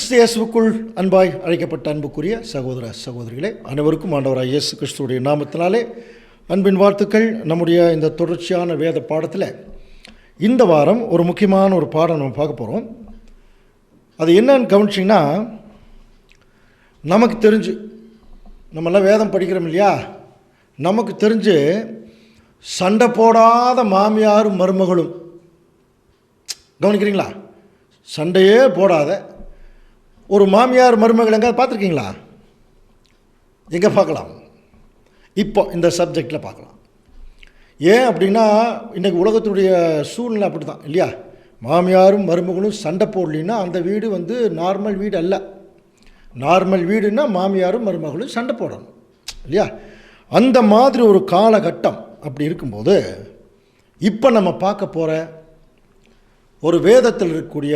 கிறிஸ்து இயேசுவுக்குள் அன்பாய் அழைக்கப்பட்ட அன்புக்குரிய சகோதர சகோதரிகளே, அனைவருக்கும் ஆண்டவராக இயேசு கிறிஸ்துவுடைய நாமத்தினாலே அன்பின் வாழ்த்துக்கள். நம்முடைய இந்த தொடர்ச்சியான வேத பாடத்தில் இந்த வாரம் ஒரு முக்கியமான ஒரு பாடம் நம்ம பார்க்க போகிறோம். அது என்னன்னு கவனிச்சிங்கன்னா, நமக்கு தெரிஞ்சு நம்மெல்லாம் வேதம் படிக்கிறோம் இல்லையா, நமக்கு தெரிஞ்சு சண்டை போடாத மாமியாரும் மருமகளும், கவனிக்கிறீங்களா? சண்டையே போடாத ஒரு மாமியார் மருமகள் எங்கே பார்த்துருக்கீங்களா? எங்கே பார்க்கலாம்? இப்போ இந்த சப்ஜெக்டில் பார்க்கலாம். ஏன் அப்படின்னா, இன்றைக்கி உலகத்தினுடைய சூழ்நிலை அப்படி தான் இல்லையா? மாமியாரும் மருமகளும் சண்டை போடலின்னா அந்த வீடு நார்மல் வீடு அல்ல. நார்மல் வீடுன்னா மாமியாரும் மருமகளும் சண்டை போடணும் இல்லையா? அந்த மாதிரி ஒரு காலகட்டம் அப்படி இருக்கும்போது, இப்போ நம்ம பார்க்க போகிற ஒரு வேதத்தில் இருக்கக்கூடிய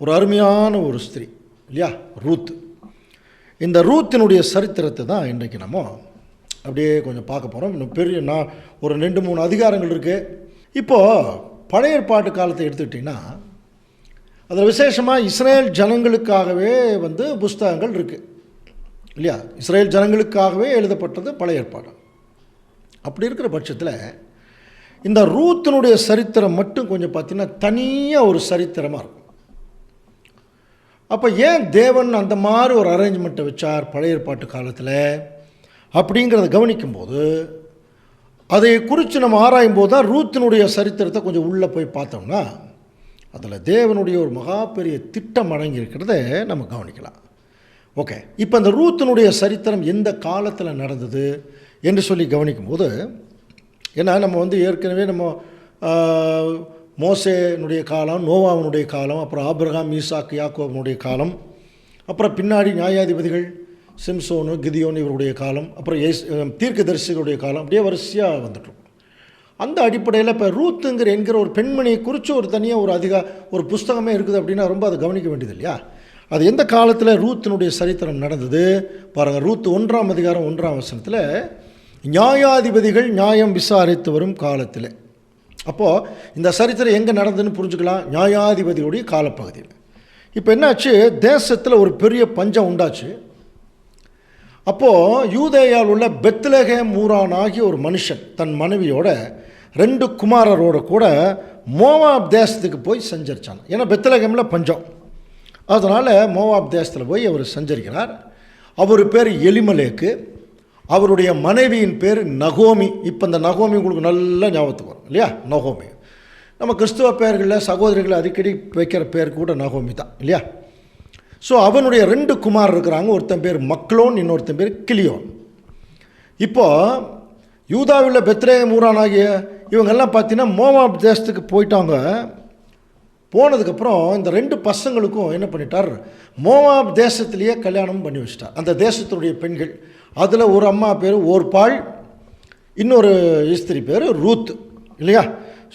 ஒரு அருமையான ஒரு ஸ்திரீ இல்லையா, ரூத். இந்த ரூத்தினுடைய சரித்திரத்தை தான் இன்றைக்கு நம்ம அப்படியே கொஞ்சம் பார்க்க போகிறோம். இன்னும் பெரிய ஒரு 2-3 அதிகாரங்கள் இருக்குது. இப்போது பழைய ஏற்பாட்டு காலத்தை எடுத்துக்கிட்டிங்கன்னா, அதில் விசேஷமாக இஸ்ரேல் ஜனங்களுக்காகவே புஸ்தகங்கள் இருக்குது இல்லையா? இஸ்ரேல் ஜனங்களுக்காகவே எழுதப்பட்டது பழைய ஏற்பாடு. அப்படி இருக்கிற பட்சத்தில் இந்த ரூத்தினுடைய சரித்திரம் மட்டும் கொஞ்சம் பார்த்திங்கன்னா தனியாக ஒரு சரித்திரமாக இருக்கும். அப்போ ஏன் தேவன் அந்த மாதிரி ஒரு அரேஞ்ச்மெண்ட்டை வச்சார் பழைய ஏற்பாட்டு காலத்தில் அப்படிங்கிறத கவனிக்கும்போது, அதை குறித்து நம்ம ஆராயும் போது தான் ரூத்தினுடைய சரித்திரத்தை கொஞ்சம் உள்ளே போய் பார்த்தோம்னா அதில் தேவனுடைய ஒரு மகா பெரிய திட்டம் அடங்கி இருக்கிறத நம்ம கவனிக்கலாம். ஓகே, இப்போ அந்த ரூத்தினுடைய சரித்திரம் எந்த காலத்தில் நடந்தது என்று சொல்லி கவனிக்கும்போது, ஏன்னா நம்ம ஏற்கனவே நம்ம மோசேனுடைய காலம், நோவாவினுடைய காலம், அப்புறம் ஆபிரகாம், ஈசாக், யாக்கோபனுடைய காலம், அப்புறம் பின்னாடி நியாயாதிபதிகள் சிம்சோனு, கிதியோன் இவருடைய காலம், அப்புறம் தீர்க்கதரிசிகளுடைய காலம், அப்படியே வரிசையாக வந்துட்டோம். அந்த அடிப்படையில் இப்போ என்கிற ஒரு பெண்மணியை குறித்து ஒரு தனியாக ஒரு புஸ்தகமே இருக்குது அப்படின்னா ரொம்ப அதை கவனிக்க வேண்டியது இல்லையா? அது எந்த காலத்தில் ரூத்தினுடைய சரித்திரம் நடந்தது பாருங்கள். ரூத் 1ஆம் அதிகாரம் 1ஆம் வசனத்தில், நியாயாதிபதிகள் நியாயம் விசாரித்து வரும் காலத்தில். அப்போது இந்த சரித்திரம் எங்கே நடந்ததுன்னு புரிஞ்சுக்கலாம். நியாயாதிபதியுடைய காலப்பகுதியில். இப்போ என்னாச்சு, தேசத்தில் ஒரு பெரிய பஞ்சம் உண்டாச்சு. அப்போது யூதேயாவில் உள்ள பெத்லகேம் ஊரான் ஆகிய ஒரு மனுஷன் தன் மனைவியோட 2 குமாரரோட கூட மோவாப் தேசத்துக்கு போய் சஞ்சரித்தான். ஏன்னா பெத்லகேமில் பஞ்சம், அதனால் மோவாப் தேசத்தில் போய் அவர் சஞ்சரிக்கிறார். அவர் பேர் எலிமலேக்கு, அவருடைய மனைவியின் பேர் நகோமி. இப்போ இந்த நகோமி உங்களுக்கு நல்ல ஞாபகத்துக்கு வரும் இல்லையா? நகோமி நம்ம கிறிஸ்துவ பெயர்களில் சகோதரிகளை அடிக்கடி வைக்கிற பேர் கூட நகோமி தான் இல்லையா? ஸோ அவனுடைய 2 குமார் இருக்கிறாங்க. ஒருத்தன் பேர் மக்லோன், இன்னொருத்தன் பேர் கிளியோன். இப்போது யூதாவில் பெத்லகேம் ஊரான் ஆகிய இவங்கெல்லாம் பார்த்தீங்கன்னா மோவாப் தேசத்துக்கு போயிட்டாங்க. போனதுக்கப்புறம் இந்த 2 பசங்களுக்கும் என்ன பண்ணிட்டார், மோவாப் தேசத்துலேயே கல்யாணம் பண்ணி வச்சிட்டார் அந்த தேசத்தினுடைய பெண்கள். அதில் ஒரு அம்மா பேர் ஓர்பாள், இன்னொரு ஸ்திரீ பேர் ரூத் இல்லையா?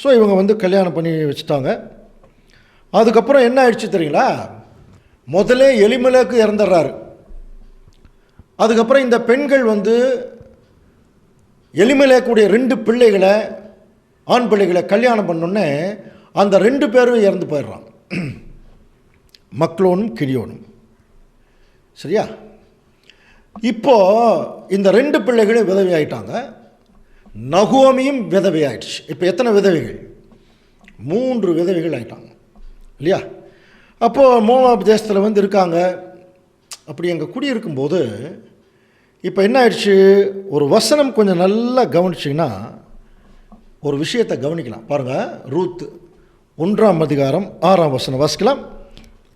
ஸோ இவங்க கல்யாணம் பண்ணி வச்சுட்டாங்க. அதுக்கப்புறம் என்ன ஆயிடுச்சு தெரியுங்களா? முதல்ல எலிமலேக்கு இறந்துடுறாரு. அதுக்கப்புறம் இந்த பெண்கள் எலிமலேக்குடைய 2 பிள்ளைகளை, ஆண் பிள்ளைகளை கல்யாணம் பண்ணோன்னே அந்த 2 பேரும் இறந்து போயிடுறாங்க, மக்லோனும் கிளியோனும். சரியா? இப்போது இந்த 2 பிள்ளைகளும் விதவை ஆகிட்டாங்க. நகோமியும் விதவை ஆயிடுச்சு. இப்போ எத்தனை விதவைகள்? 3 விதவைகள் ஆகிட்டாங்க இல்லையா? அப்போது மோவாப் தேசத்தில் இருக்காங்க. அப்படி அங்கே குடியிருக்கும்போது இப்போ என்ன ஆயிடுச்சு, ஒரு வசனம் கொஞ்சம் நல்லா கவனிச்சிங்கன்னா ஒரு விஷயத்தை கவனிக்கலாம். பாருங்கள், ரூத் 1ஆம் அதிகாரம் 6ஆம் வசனம் வாசிக்கலாம்.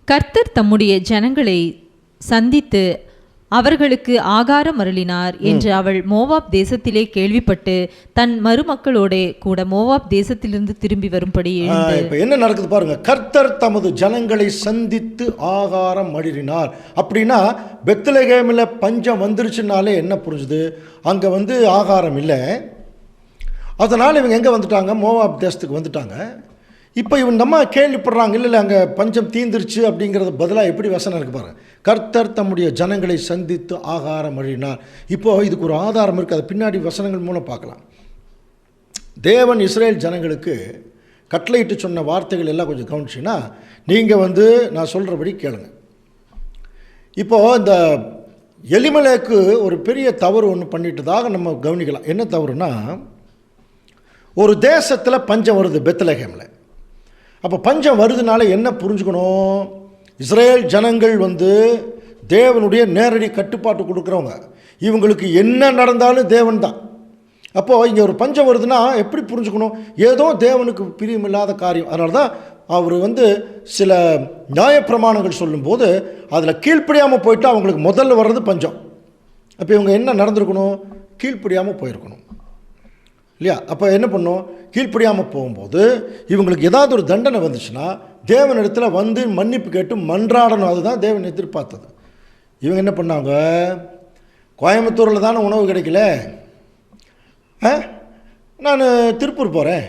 கர்த்தர் தம்முடைய ஜனங்களை சந்தித்து அவர்களுக்கு ஆகாரம் அருளினார் என்று அவள் மோவாப் தேசத்திலே கேள்விப்பட்டு தன் மருமக்களோட கூட மோவாப் தேசத்திலிருந்து திரும்பி வரும்படி எழுந்து. இப்போ என்ன நடக்குது பாருங்க, கர்த்தர் தமது ஜனங்களை சந்தித்து ஆகாரம் அருளினார். அப்படின்னா பெத்லகேமில் பஞ்சம் வந்துருச்சுனாலே என்ன புரிஞ்சுது, அங்கே ஆகாரம் இல்லை. அதனால் இவங்க எங்கே வந்துட்டாங்க, மோவாப் தேசத்துக்கு வந்துட்டாங்க. இப்போ நம்ம கேள்விப்படுறாங்க, இல்லை அங்கே பஞ்சம் தீந்துருச்சு அப்படிங்கிறது பதிலாக எப்படி வசனம் இருக்குது பாருங்கள். கர்த்தர் தம்முடைய ஜனங்களை சந்தித்து ஆகாரம் அருளினார். இப்போது இதுக்கு ஒரு ஆதாரம் இருக்குது, அது பின்னாடி வசனங்கள் மூலம் பார்க்கலாம். தேவன் இஸ்ரேல் ஜனங்களுக்கு கட்டளையிட்டு சொன்ன வார்த்தைகள் எல்லாம் கொஞ்சம் கவனிச்சிங்கன்னா, நீங்கள் நான் சொல்கிறபடி கேளுங்க. இப்போது இந்த எலிமலேக்கு ஒரு பெரிய தவறு ஒன்று பண்ணிட்டதாக நம்ம கவனிக்கலாம். என்ன தவறுனா, ஒரு தேசத்தில் பஞ்சம் வருது பெத்லகேமில். அப்போ பஞ்சம் வருதுனால என்ன புரிஞ்சுக்கணும், இஸ்ரேல் ஜனங்கள் தேவனுடைய நேரடி கட்டுப்பாட்டு கொடுக்குறவங்க. இவங்களுக்கு என்ன நடந்தாலும் தேவன் தான். அப்போது இங்கே ஒரு பஞ்சம் வருதுன்னா எப்படி புரிஞ்சுக்கணும், ஏதோ தேவனுக்கு பிரியமில்லாத காரியம். அதனால தான் அவர் சில நியாயப்பிரமாணங்கள் சொல்லும்போது அதில் கீழ்ப்படியாமல் போயிட்டு அவங்களுக்கு முதல்ல வர்றது பஞ்சம். அப்போ இவங்க என்ன நடந்திருக்கணும், கீழ்ப்படியாமல் போயிருக்கணும் இல்லையா? அப்போ என்ன பண்ணும், கீழ்ப்படியாமல் போகும்போது இவங்களுக்கு ஏதாவது ஒரு தண்டனை வந்துச்சுன்னா தேவனிடத்தில் மன்னிப்பு கேட்டு மன்றாடணும். அதுதான் தேவன் எதிர்பார்த்தது. இவங்க என்ன பண்ணாங்க, கோயம்புத்தூரில் தானே உணவு கிடைக்கல, நான் திருப்பூர் போகிறேன்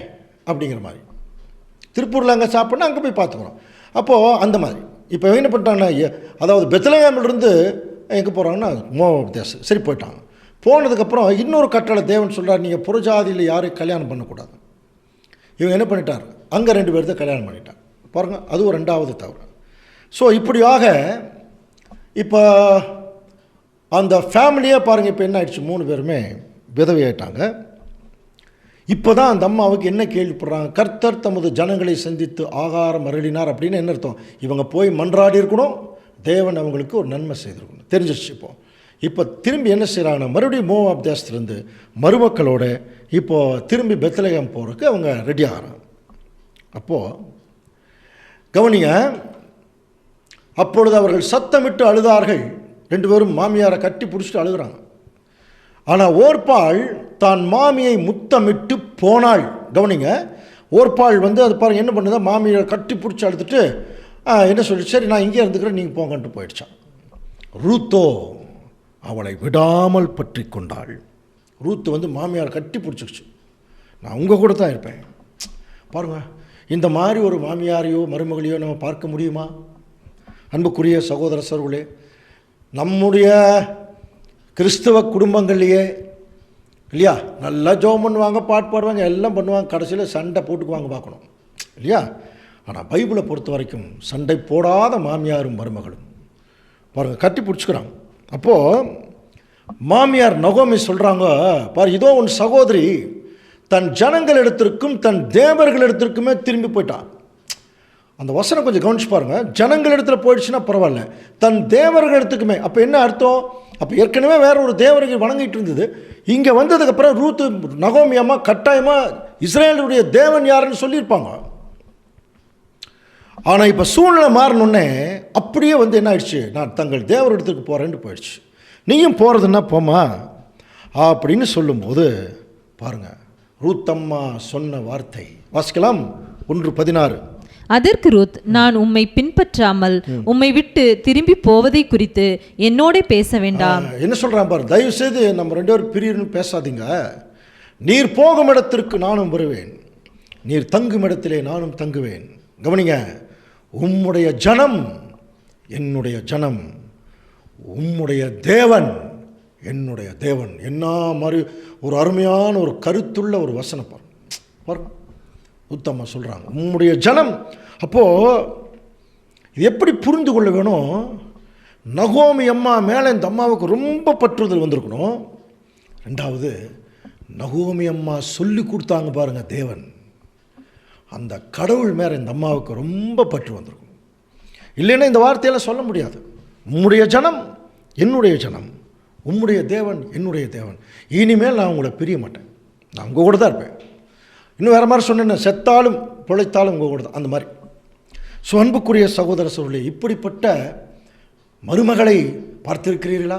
அப்படிங்கிற மாதிரி. திருப்பூரில் அங்கே சாப்பிட்னா அங்கே போய் பார்த்துக்கணும். அப்போது அந்த மாதிரி இப்போ என்ன பண்ணிட்டாங்கன்னா, அதாவது பெத்லகேமிலிருந்து எங்கே போகிறாங்கன்னா மோவாப் தேசம். சரி, போயிட்டாங்க. போனதுக்கப்புறம் இன்னொரு கட்டளை தேவன் சொல்கிறார், நீங்கள் புறஜாதியில் யாரையும் கல்யாணம் பண்ணக்கூடாது. இவங்க என்ன பண்ணிட்டார், அங்கே 2 பேர்த்த கல்யாணம் பண்ணிட்டார். பாருங்கள், அது ஒரு 2வது தவறு. ஸோ இப்படியாக இப்போ அந்த ஃபேமிலியே பாருங்கள், இப்போ என்ன ஆயிடுச்சு, 3 பேருமே விதவையாயிட்டாங்க. இப்போ தான் அந்த அம்மாவுக்கு என்ன கேள்விப்படுறாங்க, கர்த்தர் தமது ஜனங்களை சந்தித்து ஆகாரம் அருளினார் அப்படின்னு என்ன அர்த்தம், இவங்க போய் மன்றாடி இருக்கணும், தேவன் அவங்களுக்கு ஒரு நன்மை செய்திருக்கணும், தெரிஞ்சிருச்சு. இப்போ திரும்பி என்ன செய்கிறாங்கன்னா, மறுபடியும் மோவாப் தேசத்துலேருந்து மருமக்களோட இப்போது திரும்பி பெத்லகேம் போகிறதுக்கு அவங்க ரெடி ஆகிறாங்க. அப்போது கவனிங்க, அப்பொழுது அவர்கள் சத்தமிட்டு அழுதார்கள். 2 பேரும் மாமியாரை கட்டி பிடிச்சிட்டு அழுகிறாங்க. ஆனால் ஓர்பாள் தான் மாமியை முத்தமிட்டு போனாள். கவனிங்க, ஓர்பாள் அது பாருங்கள் என்ன பண்ணுதா, மாமியை கட்டி பிடிச்சி அழுதுட்டு என்ன சொல்லி, சரி நான் இங்கே இருந்துக்கிறேன், நீங்கள் போங்கன்ட்டு போயிடுச்சான். ரூத்தோ அவளை விடாமல் பற்றி கொண்டாள். ரூத்து மாமியார் கட்டி பிடிச்சிக்கிச்சு, நான் உங்கள் கூட தான் இருப்பேன். பாருங்கள், இந்த மாதிரி ஒரு மாமியாரையோ மருமகளையோ நம்ம பார்க்க முடியுமா? அன்புக்குரிய சகோதர சகோதரிகளே, நம்முடைய கிறிஸ்தவ குடும்பங்கள்லையே இல்லையா, நல்லா ஜெபம் பண்ணுவாங்க, பாட்டு பாடுவாங்க, எல்லாம் பண்ணுவாங்க, கடைசியில் சண்டை போட்டுக்குவாங்க பார்க்கணும் இல்லையா? ஆனால் பைபிளை பொறுத்த வரைக்கும் சண்டை போடாத மாமியாரும் மருமகளும் பாருங்கள் கட்டி பிடிச்சிக்கிறாங்க. அப்போது மாமியார் நகோமி சொல்கிறாங்க, பாரு இதோ உன் சகோதரி தன் ஜனங்களிடத்திற்கும் தன் தேவர்களிடத்திற்குமே திரும்பி போயிட்டான். அந்த வசனம் கொஞ்சம் கவனிச்சு பாருங்கள். ஜனங்களிடத்தில் போயிடுச்சுன்னா பரவாயில்ல, தன் தேவர்களிடத்துக்குமே. அப்போ என்ன அர்த்தம், அப்போ ஏற்கனவே வேற ஒரு தேவர்கள் வணங்கிட்டு இருந்தது. இங்கே வந்ததுக்கப்புறம் ரூத்து நகோமி அம்மா கட்டாயமாக இஸ்ரேலுடைய தேவன் யாருன்னு சொல்லியிருப்பாங்க. ஆனால் இப்போ சூழ்நிலை மாறினோடனே அப்படியே என்ன ஆயிடுச்சு, நான் தங்கள் தேவர் இடத்துக்கு போகிறேன்னு போயிடுச்சு. நீயும் போகிறதுன்னா போமா அப்படின்னு சொல்லும்போது பாருங்கள், ரூத்தம்மா சொன்ன வார்த்தை வாசிக்கலாம். 1:16. அதற்கு ரூத், நான் உம்மை பின்பற்றாமல் உம்மை விட்டு திரும்பி போவதை குறித்து என்னோட பேச வேண்டாம். என்ன சொல்கிறான் பாரு, தயவு செய்து நம்ம 2 பேரும் பிரியணும்னு பேசாதீங்க. நீர் போகும் இடத்திற்கு நானும் வருவேன், நீர் தங்கும் இடத்திலே நானும் தங்குவேன். கவனிங்க, உம்முடைய ஜனம் என்னுடைய ஜனம், உம்முடைய தேவன் என்னுடைய தேவன். என்ன மாதிரி ஒரு அருமையான ஒரு கருத்துள்ள ஒரு வசனம் பாருங்க. உத்தமா சொல்கிறாங்க, உம்முடைய ஜனம். அப்போது இது எப்படி புரிந்து கொள்ள வேணும், நகோமி அம்மா மேலே இந்த அம்மாவுக்கு ரொம்ப பற்றுதல் வந்திருக்கணும். 2வது, நகோமி அம்மா சொல்லி கொடுத்தாங்க பாருங்கள் தேவன், அந்த கடவுள் மேலே இந்த அம்மாவுக்கு ரொம்ப பற்று வந்திருக்கும். இல்லைன்னா இந்த வார்த்தையெல்லாம் சொல்ல முடியாது. உம்முடைய ஜனம் என்னுடைய ஜனம், உம்முடைய தேவன் என்னுடைய தேவன், இனிமேல் நான் உங்களை பிரிய மாட்டேன், நான் உங்கள் கூட தான் இருப்பேன். இன்னும் வேறு மாதிரி சொன்னேன், செத்தாலும் பிழைத்தாலும் உங்கள் கூட தான், அந்த மாதிரி. ஸோ அன்புக்குரிய சகோதர சகோதரிகளே, இப்படிப்பட்ட மருமகளை பார்த்திருக்கிறீர்களா?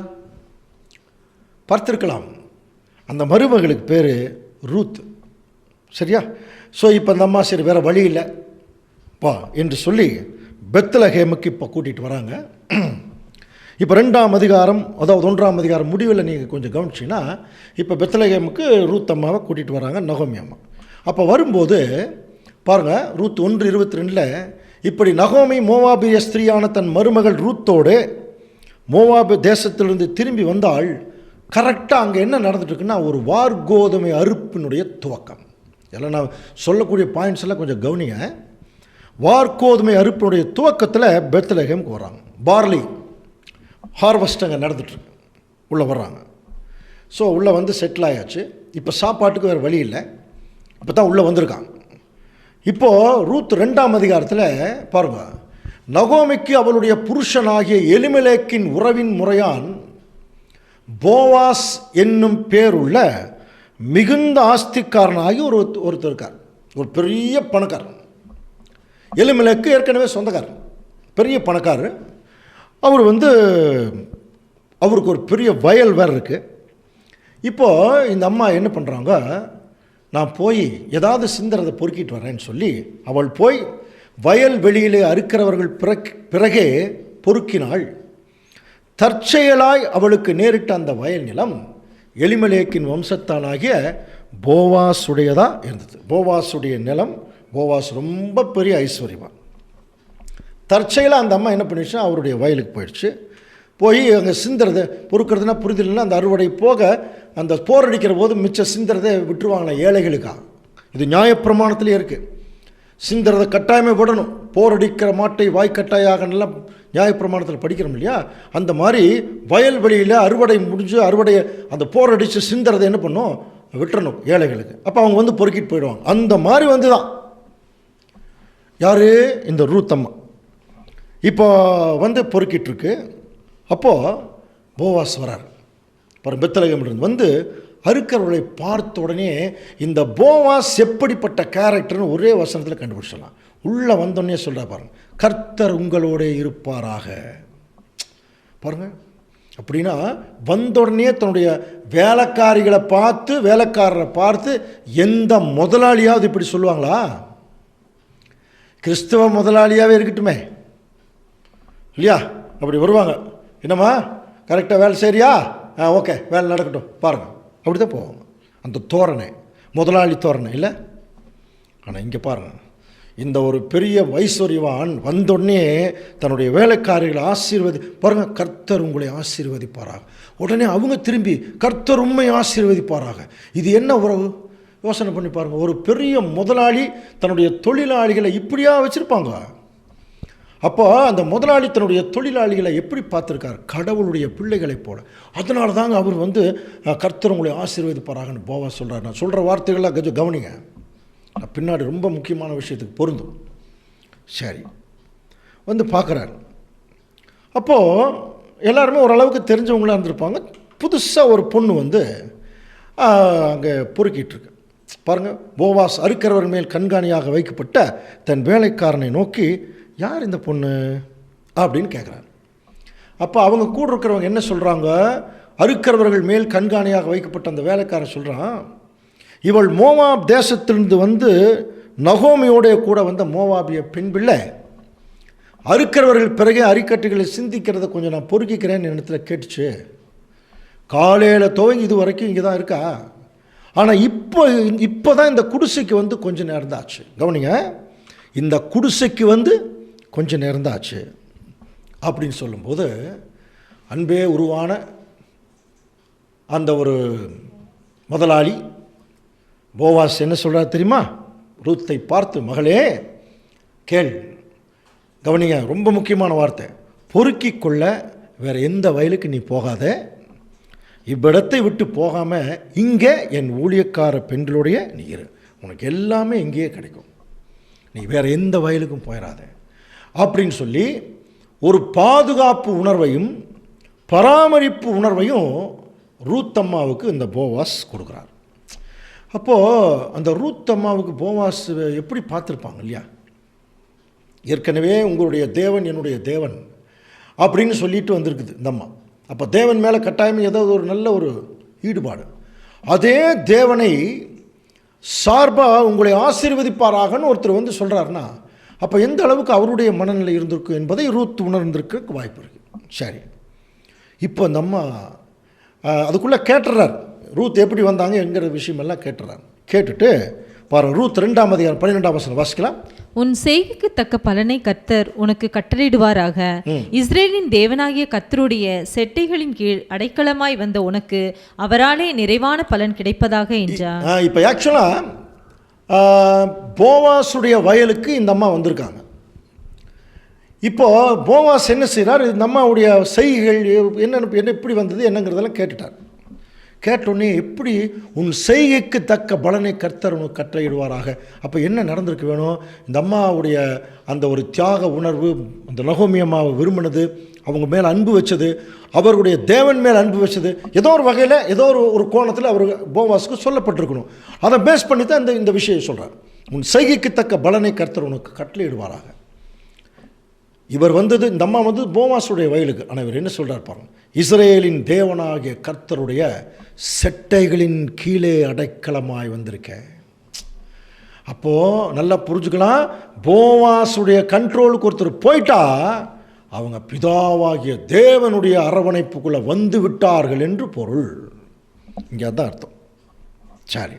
பார்த்திருக்கலாம். அந்த மருமகளுக்கு பேர் ரூத், சரியா? ஸோ இப்போ அந்த அம்மா சரி வேறு வழி இல்லை பா என்று சொல்லி பெத்லகேமுக்கு இப்போ கூட்டிகிட்டு வராங்க. இப்போ 2ஆம் அதிகாரம், அதாவது 1ஆம் அதிகாரம் முடிவில் நீங்கள் கொஞ்சம் கவனிச்சிங்கன்னா, இப்போ பெத்லகேமுக்கு ரூத் அம்மாவை கூட்டிகிட்டு வராங்க நகோமி அம்மா. அப்போ வரும்போது பாருங்கள், ரூத் 1:22 இப்படி நகோமி மோவாபிய ஸ்திரீயான தன் மருமகள் ரூத்தோடு மோவாபு தேசத்திலிருந்து திரும்பி வந்தால், கரெக்டாக அங்கே என்ன நடந்துட்டுருக்குன்னா, ஒரு வார்கோதுமை அறுப்பினுடைய துவக்கம். எல்லாம் நான் சொல்லக்கூடிய பாயிண்ட்ஸ் எல்லாம் கொஞ்சம் கவனிங்க. வார்கோதுமை அறுப்பினுடைய துவக்கத்தில் பெத்லகேமுக்கு வராங்க. ஹார்வெஸ்ட் அங்கே நடந்துட்டுருக்கு. உள்ளே வர்றாங்க. ஸோ உள்ளே வந்து செட்டில் ஆயாச்சு. இப்போ சாப்பாட்டுக்கு வேறு வழி இல்லை. இப்போ தான் உள்ளே வந்திருக்காங்க. இப்போது ரூத் 2ஆம் அதிகாரத்தில் பாருங்கள், நகோமிக்கு அவளுடைய புருஷனாகிய எலிமெலேக்கின் உறவின் முறையான் போவாஸ் என்னும் பேருள்ள மிகுந்த ஆஸ்திக்காரனாகி ஒருத்தர் இருக்கார். ஒரு பெரிய பணக்காரர். எலிமெலேக்கு ஏற்கனவே சொந்தக்காரர், பெரிய பணக்காரர். அவர் வந்து அவருக்கு ஒரு பெரிய வயல் வேறு இருக்குது. இப்போது இந்த அம்மா என்ன பண்ணுறாங்க, நான் போய் ஏதாவது சிந்தரதை பொறுக்கிட்டு வரேன்னு சொல்லி அவள் போய் வயல் வெளியிலே அறுக்கிறவர்கள் பிறகே பொறுக்கினாள். தற்செயலாய் அவளுக்கு நேரிட்ட அந்த வயல் நிலம் எலிமெலேக்கின் வம்சத்தானாகிய போவாசுடையதாக இருந்தது. போவாசுடைய நிலம். போவாஸ் ரொம்ப பெரிய ஐஸ்வர்யவான். தற்செயலாக அந்த அம்மா என்ன பண்ணிடுச்சு, அவருடைய வயலுக்கு போயிடுச்சு. போய் அங்கே சிந்துறதை பொறுக்கிறதுனா புரிதல்னா அந்த அறுவடை போக அந்த போர் அடிக்கிற போது மிச்ச சிந்துறதை விட்டுருவாங்களே ஏழைகளுக்காக. இது நியாயப்பிரமாணத்திலே இருக்குது. சிந்துறதை கட்டாயமே விடணும். போர் அடிக்கிற மாட்டை வாய்க்கட்டாயாகலாம் நியாயப்பிரமாணத்தில் படிக்கிறோம் இல்லையா? அந்த மாதிரி வயல்வெளியில் அறுவடை முடிஞ்சு அறுவடையை அந்த போர் அடித்து சிந்துறதை என்ன பண்ணும், விட்டுறணும் ஏழைகளுக்கு. அப்போ அவங்க வந்து பொறுக்கிட்டு போயிடுவாங்க. அந்த மாதிரி வந்து தான் யார், இந்த ரூத் அம்மா இப்போ வந்து பொறுக்கிட்டுருக்கு. அப்போது போவாஸ் வரார். அப்புறம் பெத்லகேமிலிருந்து வந்து அறுக்கிறவர்களை பார்த்த உடனே இந்த போவாஸ் எப்படிப்பட்ட கேரக்டர்னு ஒரே வசனத்தில் கண்டுபிடிச்சிடலாம். உள்ளே வந்தோடனே சொல்கிறா பாருங்கள், கர்த்தர் உங்களோட இருப்பாராக. பாருங்கள், அப்படின்னா வந்தோடனே தன்னுடைய வேலைக்காரிகளை பார்த்து வேலைக்காரரை பார்த்து எந்த முதலாளியாவது இப்படி சொல்லுவாங்களா? கிறிஸ்தவ முதலாளியாகவே இருக்கட்டுமே இல்லையா, அப்படி வருவாங்க. என்னம்மா கரெக்டாக வேலை சரியா? ஓகே, வேலை நடக்கட்டும் பாருங்கள், அப்படி தான் போவாங்க. அந்த தோரணை முதலாளி தோரணை இல்லை. ஆனால் இங்கே பாருங்கள், இந்த ஒரு பெரிய ஐஸ்வர்யவான் வந்தோடனே தன்னுடைய வேலைக்காரிகளை பாருங்கள், கர்த்தர் உங்களை ஆசீர்வதிப்பாராக. உடனே அவங்க திரும்பி கர்த்தர் உண்மை ஆசீர்வதிப்பாராக. இது என்ன உறவு? யோசனை பண்ணி பாருங்கள். ஒரு பெரிய முதலாளி தன்னுடைய தொழிலாளிகளை இப்படியா வச்சுருப்பாங்க? அப்போ அந்த முதலாளி தன்னுடைய தொழிலாளிகளை எப்படி பார்த்துருக்கார்? கடவுளுடைய பிள்ளைகளைப் போல. அதனால தாங்க அவர் வந்து கர்த்தர் உங்களை ஆசீர்வதிப்பாராகன்னு போவாஸ் சொல்கிறார். நான் சொல்கிற வார்த்தைகள்லாம் கொஞ்சம் கவனிங்க, பின்னாடி ரொம்ப முக்கியமான விஷயத்துக்கு பொருந்தும். சரி, வந்து பார்க்குறாரு. அப்போது எல்லாருமே ஓரளவுக்கு தெரிஞ்சவங்களாக இருந்திருப்பாங்க. புதுசாக ஒரு பொண்ணு வந்து அங்கே பொறுக்கிட்டுருக்கு. பாருங்கள், போவாஸ் அறுக்கிறவர் மேல் கண்காணியாக வைக்கப்பட்ட தன் வேலைக்காரனை நோக்கி, யார் இந்த பொண்ணு அப்படின்னு கேட்குறாரு. அப்போ அவங்க கூட இருக்கிறவங்க என்ன சொல்கிறாங்க, அறுக்கிறவர்கள் மேல் கண்காணியாக வைக்கப்பட்ட அந்த வேலைக்காரன் சொல்கிறான், இவள் மோவாப் தேசத்திலிருந்து வந்து நகோமியோடைய கூட வந்த மோவாபிய பெண் பிள்ளை. அறுக்கிறவர்கள் பிறகு அரிக்கட்டுகளை சிந்திக்கிறத கொஞ்சம் நான் பொறுக்கிக்கிறேன்னு இடத்துல கேட்டுச்சு. காலையில் துவங்கி இது வரைக்கும் இங்கே தான் இருக்கா. ஆனால் இப்போ தான் இந்த குடிசைக்கு வந்து கொஞ்சம் நேரம் தான் ஆச்சு. கவனிங்க, இந்த குடிசைக்கு வந்து கொஞ்சம் நேரம் தான் ஆச்சு அப்படின்னு சொல்லும்போது, அன்பே உருவான அந்த ஒரு முதலாளி போவாஸ் என்ன சொல்கிறார் தெரியுமா? ரூத்தை பார்த்து, மகளே கேள். கவனிங்க, ரொம்ப முக்கியமான வார்த்தை. பொறுக்கிக் கொள்ள வேறு எந்த வயலுக்கு நீ போகாத, இவ்விடத்தை விட்டு போகாமல் இங்கே என் ஊழியக்கார பெண்களுடைய நீ இரு, உனக்கு எல்லாமே இங்கேயே கிடைக்கும், நீ வேறு எந்த வயலுக்கும் போயிடாத அப்படின்னு சொல்லி ஒரு பாதுகாப்பு உணர்வையும் பராமரிப்பு உணர்வையும் ரூத் அம்மாவுக்கு இந்த போவாஸ் கொடுக்குறார். அப்போது அந்த ரூத் அம்மாவுக்கு போவாஸ் எப்படி பார்த்துருப்பாங்க இல்லையா? ஏற்கனவே உங்களுடைய தேவன் என்னுடைய தேவன் அப்படின்னு சொல்லிட்டு வந்திருக்குது இந்த அம்மா. அப்போ தேவன் மேலே கட்டாயமே ஏதாவது ஒரு நல்ல ஒரு ஈடுபாடு. அதே தேவனை சார்பாக உங்களை ஆசீர்வதிப்பாராகன்னு ஒருத்தர் வந்து சொல்கிறாருன்னா, அப்போ எந்த அளவுக்கு அவருடைய மனநிலை இருந்திருக்கும் என்பதை ரூத் உணர்ந்திருக்க வாய்ப்பு இருக்குது. சரி, இப்போ அந்த அம்மா அதுக்குள்ளே கேட்டுறார், ரூத் எப்படி வந்தாங்க என்கிற விஷயமெல்லாம் கேட்டுறார். கேட்டுட்டு பாருங்கள், ரூத் 2ஆம் அதிகாரம் 12ஆம் வசனம் வாசிக்கலாம். உன் செய்கைக்கு தக்க பலனை கர்த்தர் உனக்கு கட்டளையிடுவாராக. இஸ்ரேலின் தேவனாகிய கர்த்தருடைய செட்டைகளின் கீழ் அடைக்கலமாய் வந்த உனக்கு அவராலே நிறைவான பலன் கிடைப்பதாக என்றார். இப்போ ஆக்சுவலாக போவாசுடைய வயலுக்கு இந்த அம்மா வந்திருக்காங்க. இப்போது போவாஸ் என்ன செய்கிறார், இந்த அம்மாவுடைய செய்கைகள் என்ன எப்படி வந்தது என்னங்கிறதெல்லாம் கேட்டுட்டார். கேட்டோடனே எப்படி உன் செய்கைக்கு தக்க பலனை கர்த்தர் உனக்கு கட்டளையிடுவாராக. அப்போ என்ன நடந்திருக்கு வேணும், இந்த அம்மாவுடைய அந்த ஒரு தியாக உணர்வு, அந்த நகோமி அம்மாவை விரும்பினது, அவங்க மேலே அன்பு வச்சது, அவர்களுடைய தேவன் மேல் அன்பு வச்சது, ஏதோ ஒரு வகையில் ஏதோ ஒரு கோணத்தில் அவர் போவாஸுக்கு சொல்லப்பட்டிருக்கணும். அதை பேஸ் பண்ணி தான் இந்த விஷயம் சொல்கிறார். உன் செய்கைக்கு தக்க பலனை கர்த்தர் உனக்கு கட்டளையிடுவாராக. இவர் வந்தது, இந்த அம்மா வந்து போவாஸுடைய வயலுக்கு. ஆனால் இவர் என்ன சொல்கிறார் பாருங்க, இஸ்ரேலின் தேவனாகிய கர்த்தருடைய செட்டைகளின் கீழே அடைக்கலமாய் வந்திருக்கேன். அப்போது நல்லா புரிஞ்சுக்கலாம், போவாஸுடைய கண்ட்ரோலுக்கு ஒருத்தர் போயிட்டா அவங்க பிதாவாகிய தேவனுடைய அரவணைப்புக்குள்ளே வந்து விட்டார்கள் என்று பொருள். இங்கே தான் அர்த்தம். சரி,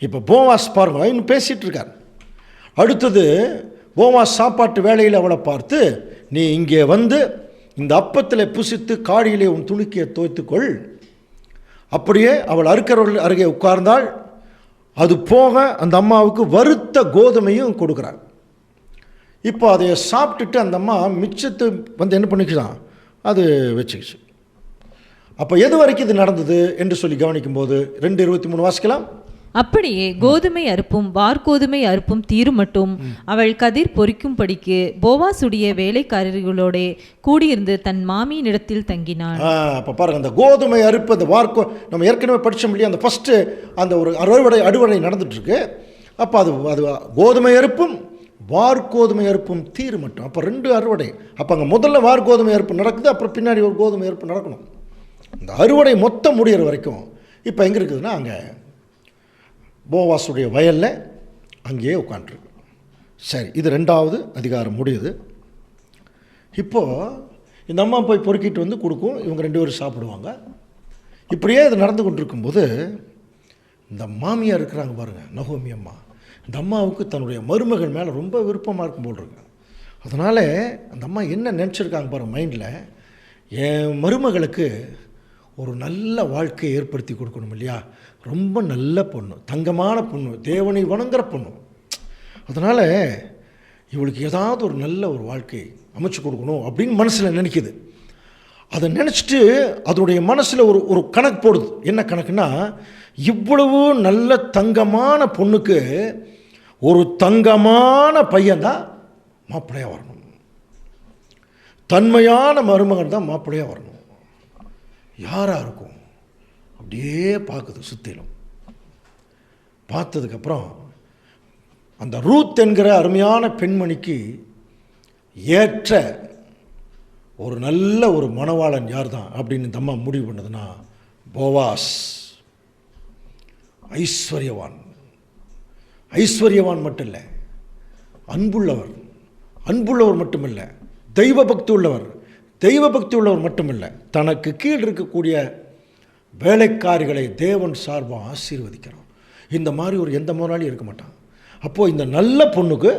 இப்போ போவாஸ் பாருங்க இன்னும் பேசிகிட்டு இருக்கார். அடுத்தது போவாஸ் சாப்பாட்டு வேளையில் அவளை பார்த்து, நீ இங்கே வந்து இந்த அப்பத்தில் புசித்து காடியிலே உன் துணிக்கையை தோய்த்துக்கொள். அப்படியே அவள் அறுக்கிறவர்கள் அருகே உட்கார்ந்தாள். அது போக அந்த அம்மாவுக்கு வறுத்த கோதுமையும் கொடுக்குறாள். இப்போ அதை சாப்பிட்டுட்டு அந்த அம்மா மிச்சத்தை வந்து என்ன பண்ணிக்கலாம், அது வச்சுக்கிச்சு. அப்போ எது வரைக்கும் இது நடந்தது என்று சொல்லி கவனிக்கும்போது 2:23 வாசிக்கலாம். அப்படியே கோதுமை அறுப்பும் வார்கோதுமை அறுப்பும் தீரும் மட்டும் அவள் கதிர் பொறிக்கும்படிக்கு போவாசுடைய வேலைக்காரர்களோட கூடியிருந்து தன் மாமியினிடத்தில் தங்கினாள். அப்போ பாருங்க, அந்த கோதுமை அறுப்பு, அந்த நம்ம ஏற்கனவே படித்தோம் இல்லையா, அந்த ஃபஸ்ட்டு அந்த ஒரு அடுவடை நடந்துட்டுருக்கு. அப்போ அது கோதுமை அறுப்பும் வார்கோதுமை அறுப்பும் தீரும் மட்டும். அப்போ 2 அறுவடை. அப்போ அங்கே முதல்ல வார்கோதுமை அறுப்பு நடக்குது, அப்புறம் பின்னாடி ஒரு கோதுமை அறுப்பு நடக்கணும். இந்த அறுவடை மொத்தம் முடிகிற வரைக்கும் இப்போ எங்கே இருக்குதுன்னா, அங்கே போவாஸுடைய வயலில் அங்கேயே உட்காண்ட்ருக்கு. சரி, இது 2வது அதிகாரம் முடியுது. இப்போது இந்த அம்மா போய் பொறுக்கிட்டு வந்து கொடுக்கும், இவங்க 2 பேரும் சாப்பிடுவாங்க. இப்படியே இது நடந்து கொண்டிருக்கும்போது இந்த மாமியார் இருக்கிறாங்க பாருங்கள், நகோமி அம்மா. இந்த அம்மாவுக்கு தன்னுடைய மருமகள் மேலே ரொம்ப விருப்பமாக இருக்கும் போல் இருக்கு. அதனால் அந்த அம்மா என்ன நினச்சிருக்காங்க பாருங்கள் மைண்டில், என் மருமகளுக்கு ஒரு நல்ல வாழ்க்கையை ஏற்படுத்தி கொடுக்கணும் இல்லையா, ரொம்ப நல்ல பொண்ணு, தங்கமான பொண்ணு, தேவனை வணங்குற பொண்ணு. அதனால் இவளுக்கு ஏதாவது ஒரு நல்ல ஒரு வாழ்க்கை அமைச்சு கொடுக்கணும் அப்படின்னு மனசில் நினைக்கிது. அதை நினச்சிட்டு அதனுடைய மனசில் ஒரு கணக்கு போடுது. என்ன கணக்குன்னா, இவ்வளவு நல்ல தங்கமான பொண்ணுக்கு ஒரு தங்கமான பையன்தான் மாப்பிள்ளையாக வரணும், தன்மையான மருமகன் தான் மாப்பிள்ளையாக வரணும். யாராக இருக்கும் அப்படியே பார்க்குது சுற்றிலும். பார்த்ததுக்கப்புறம் அந்த ரூத் என்கிற அருமையான பெண்மணிக்கு ஏற்ற ஒரு நல்ல ஒரு மணவாளன் யார் தான் அப்படின்னு இந்த அம்மா முடிவு பண்ணதுன்னா, போவாஸ். ஐஸ்வர்யவான் மட்டும் இல்லை, அன்புள்ளவர் மட்டுமில்லை, தெய்வ பக்தி உள்ளவர் மட்டுமில்லை, தனக்கு கீழ் இருக்கக்கூடிய வேலைக்காரிகளை தேவன் சார்பாக ஆசீர்வதிக்கிறான். இந்த மாதிரி ஒரு எந்த முதலாளியும் இருக்க மாட்டான். அப்போது இந்த நல்ல பொண்ணுக்கு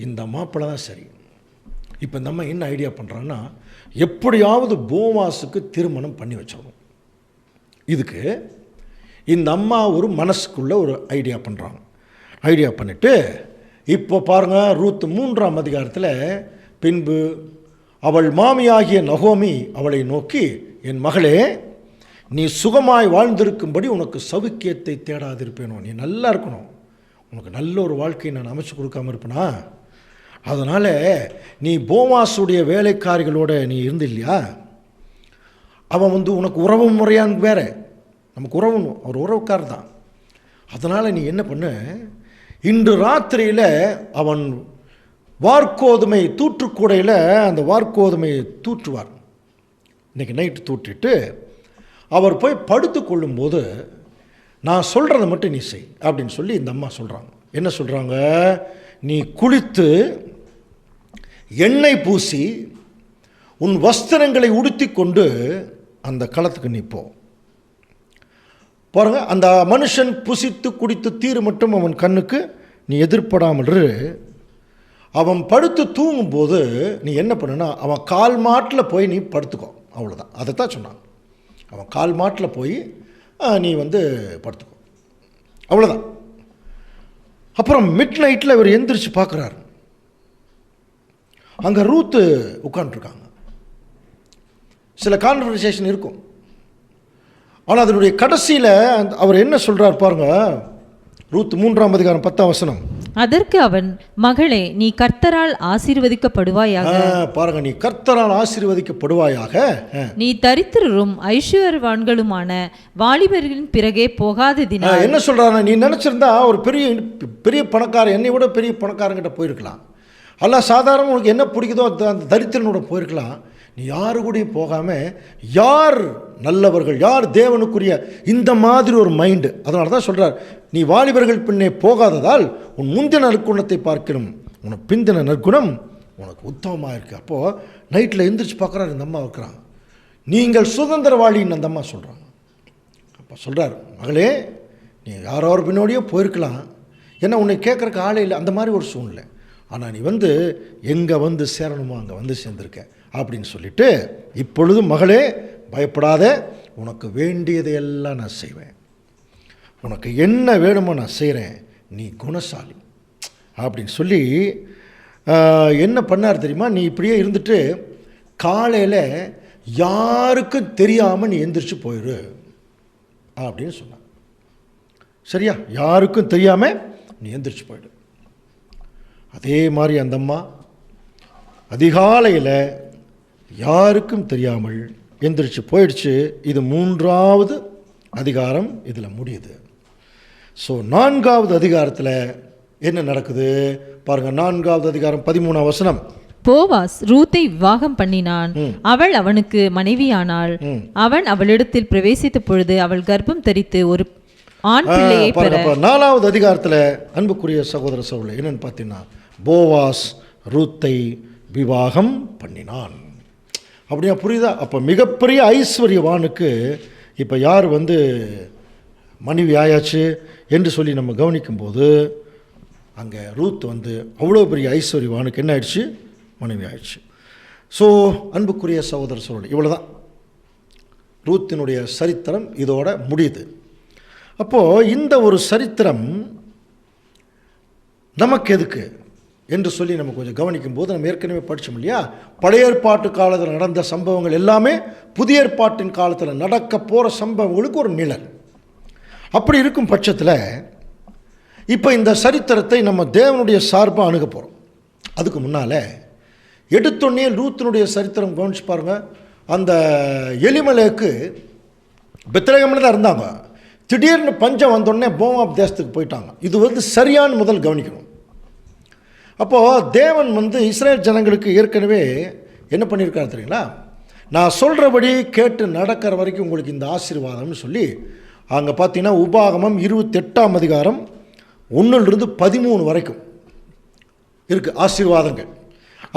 இந்த மாப்பிள்ளை தான் சரி. இப்போ இந்த அம்மா என்ன ஐடியா பண்ணுறாங்கன்னா, எப்படியாவது போவாஸுக்கு திருமணம் பண்ணி வச்சிடணும். இதுக்கு இந்த அம்மா ஒரு மனசுக்குள்ளே ஒரு ஐடியா பண்ணுறாங்க. ஐடியா பண்ணிவிட்டு இப்போ பாருங்கள், ரூத் 3ஆம் அதிகாரத்தில், பின்பு அவள் மாமியாகிய நகோமி அவளை நோக்கி, என் மகளே, நீ சுகமாய் வாழ்ந்திருக்கும்படி உனக்கு சவுக்கியத்தை தேடாதிருப்பேனோ, நீ நல்லா இருக்கணும், உனக்கு நல்ல ஒரு வாழ்க்கையை நான் அமைச்சு கொடுக்காமல் இருப்பேனா, அதனால் நீ போவாஸுடைய வேலைக்காரிகளோட நீ இருந்து இல்லையா, அவன் வந்து உனக்கு உறவு முறையான் வேறு, நமக்கு அவர் உறவுக்கார் தான். அதனால் நீ என்ன பண்ணு, இன்று ராத்திரியில் அவன் வார்கோதுமை தூற்றுக்கூடையில் அந்த வார்கோதுமையை தூற்றுவார். இன்றைக்கி நைட்டு தூற்றிட்டு அவர் போய் படுத்து கொள்ளும்போது நான் சொல்கிறத மட்டும் நீ செய் அப்படின்னு சொல்லி இந்த அம்மா சொல்கிறாங்க. என்ன சொல்கிறாங்க, நீ குளித்து எண்ணெய் பூசி உன் வஸ்திரங்களை உடுத்தி கொண்டு அந்த களத்துக்கு நீ போ. பாருங்க, அந்த மனுஷன் புசித்து குடித்து தீரு மட்டும் அவன் கண்ணுக்கு நீ எதிர்படாமல் அவன் படுத்து தூங்கும்போது நீ என்ன பண்ணுன்னா, அவன் கால் மாட்டில் போய் நீ படுத்துக்கோ, அவ்வளோதான். அதைத்தான் சொன்னான். அவன் கால் மாட்டில் போய் நீ வந்து படுத்துக்கோ, அவ்வளோதான். அப்புறம் மிட் நைட்டில் இவர் எந்திரிச்சு பார்க்குறாரு. அங்கே ரூத்து உட்காந்துருக்காங்க. சில கான்வர்சேஷன் இருக்கும். ஆனால் அதனுடைய கடைசியில் அவர் என்ன சொல்கிறார் பாருங்க. ரூத் 3ஆம் அதிகாரம் 10ஆம் வசனம். அதற்கு அவன், மகளே, நீ கர்த்தரால் ஆசீர்வதிக்கப்படுவாயாக. பாருங்க, நீ கர்த்தரால் ஆசீர்வதிக்கப்படுவாயாக. நீ தரித்திரரும் ஐஸ்வர்யவான்களுமான வாலிபர்களின் பிறகே போகாததினால். என்ன சொல்றாரு? நீ நினைச்சிருந்தா ஒரு பெரிய பெரிய பணக்காரன், என்னை விட பெரிய பணக்காரங்கிட்ட போயிருக்கலாம். அல்ல சாதாரண உனக்கு என்ன பிடிக்குதோ அந்த தரித்திரனோட போயிருக்கலாம். நீ யாரு கூடயும் போகாமல், யார் நல்லவர்கள், யார் தேவனுக்குரிய, இந்த மாதிரி ஒரு மைண்டு. அதனால தான் சொல்கிறார், நீ வாலிபர்கள் பின்னே போகாததால் உன் முந்தின நற்குணத்தை பார்க்கணும், உனக்கு பிந்தின நற்குணம் உனக்கு உத்தமமாக இருக்குது. அப்போது நைட்டில் எந்திரிச்சு பார்க்குறாரு, இந்த அம்மா இருக்கிறாங்க. நீங்கள் சுதந்திரவாளின்னு அந்த அம்மா சொல்கிறாங்க. அப்போ சொல்கிறார், மகளே, நீ யாரோ பின்னோடையோ போயிருக்கலாம், ஏன்னா உன்னை கேட்குறக்கு ஆளே இல்லை, அந்த மாதிரி ஒரு சூழ்நிலை. ஆனால் நீ எங்கே சேரணுமோ அங்கே சேர்ந்துருக்க அப்படின்னு சொல்லிட்டு, இப்பொழுது மகளே பயப்படாத, உனக்கு வேண்டியதையெல்லாம் நான் செய்வேன், உனக்கு என்ன வேணுமோ நான் செய்கிறேன், நீ குணசாலி அப்படின்னு சொல்லி என்ன பண்ணார் தெரியுமா? நீ இப்படியே இருந்துட்டு காலையில் யாருக்கும் தெரியாமல் நீ எந்திரிச்சு போயிடு அப்படின்னு சொன்னார். சரியா? யாருக்கும் தெரியாமல் நீ எந்திரிச்சு போயிடு. அதே மாதிரி அந்த அம்மா அதிகாலையில் யாருக்கும் தெரியாமல் எந்திரிச்சு போயிடுச்சு. இது 3ஆவது அதிகாரம் இதில் முடியுது. ஸோ 4ஆவது அதிகாரத்தில் என்ன நடக்குது பாருங்கள். 4ஆவது அதிகாரம் 13ஆம் வசனம். போவாஸ் ரூத்தை விவாகம் பண்ணினான், அவள் அவனுக்கு மனைவியானாள். அவன் அவளிடத்தில் பிரவேசித்த பொழுது அவள் கர்ப்பம் தரித்து ஒரு ஆண் பிள்ளையை பெற. 4ஆவது அதிகாரத்தில் அன்புக்குரிய சகோதர சகோதரி என்னன்னு பார்த்தீங்கன்னா, போவாஸ் ரூத்தை விவாகம் பண்ணினான். அப்படியா? புரியுதா? அப்போ மிகப்பெரிய ஐஸ்வர்யவானுக்கு இப்போ யார் மனைவி ஆயாச்சு என்று சொல்லி நம்ம கவனிக்கும்போது, அங்கே ரூத் அவ்வளோ பெரிய ஐஸ்வர்யவானுக்கு என்ன ஆயிடுச்சு? மனைவி ஆயிடுச்சு. ஸோ அன்புக்குரிய சகோதர சகோதரி, இவ்வளோ தான் ரூத்தினுடைய சரித்திரம் இதோட முடியுது. அப்போது இந்த ஒரு சரித்திரம் நமக்கு எதுக்கு என்று சொல்லி நம்ம கொஞ்சம் கவனிக்கும் போது, நம்ம ஏற்கனவே படித்தோம் இல்லையா, பழைய ஏற்பாட்டு காலத்தில் நடந்த சம்பவங்கள் எல்லாமே புதிய ஏற்பாட்டின் காலத்தில் நடக்க போகிற சம்பவங்களுக்கு ஒரு நிழல். அப்படி இருக்கும் பட்சத்தில் இப்போ இந்த சரித்திரத்தை நம்ம தேவனுடைய சார்பாக அணுக போகிறோம். அதுக்கு முன்னால் எடுத்தொன்னே ரூத்தினுடைய சரித்திரம் கவனிச்சு பாருங்கள். அந்த எலிமலேக்கு பெத்லகேமில் தான் இருந்தாங்க. திடீர்னு பஞ்சம் வந்தோடனே மோவாப் தேசத்துக்கு போயிட்டாங்க. இது சரியான முதல் கவனிக்கணும். அப்போது தேவன் இஸ்ரேல் ஜனங்களுக்கு ஏற்கனவே என்ன பண்ணியிருக்காரு தெரியுங்களா? நான் சொல்கிறபடி கேட்டு நடக்கிற வரைக்கும் உங்களுக்கு இந்த ஆசீர்வாதம்னு சொல்லி அங்கே பார்த்தீங்கன்னா உபாகமம் 28ஆம் அதிகாரம் 1-13 வரைக்கும் இருக்குது ஆசீர்வாதங்கள்.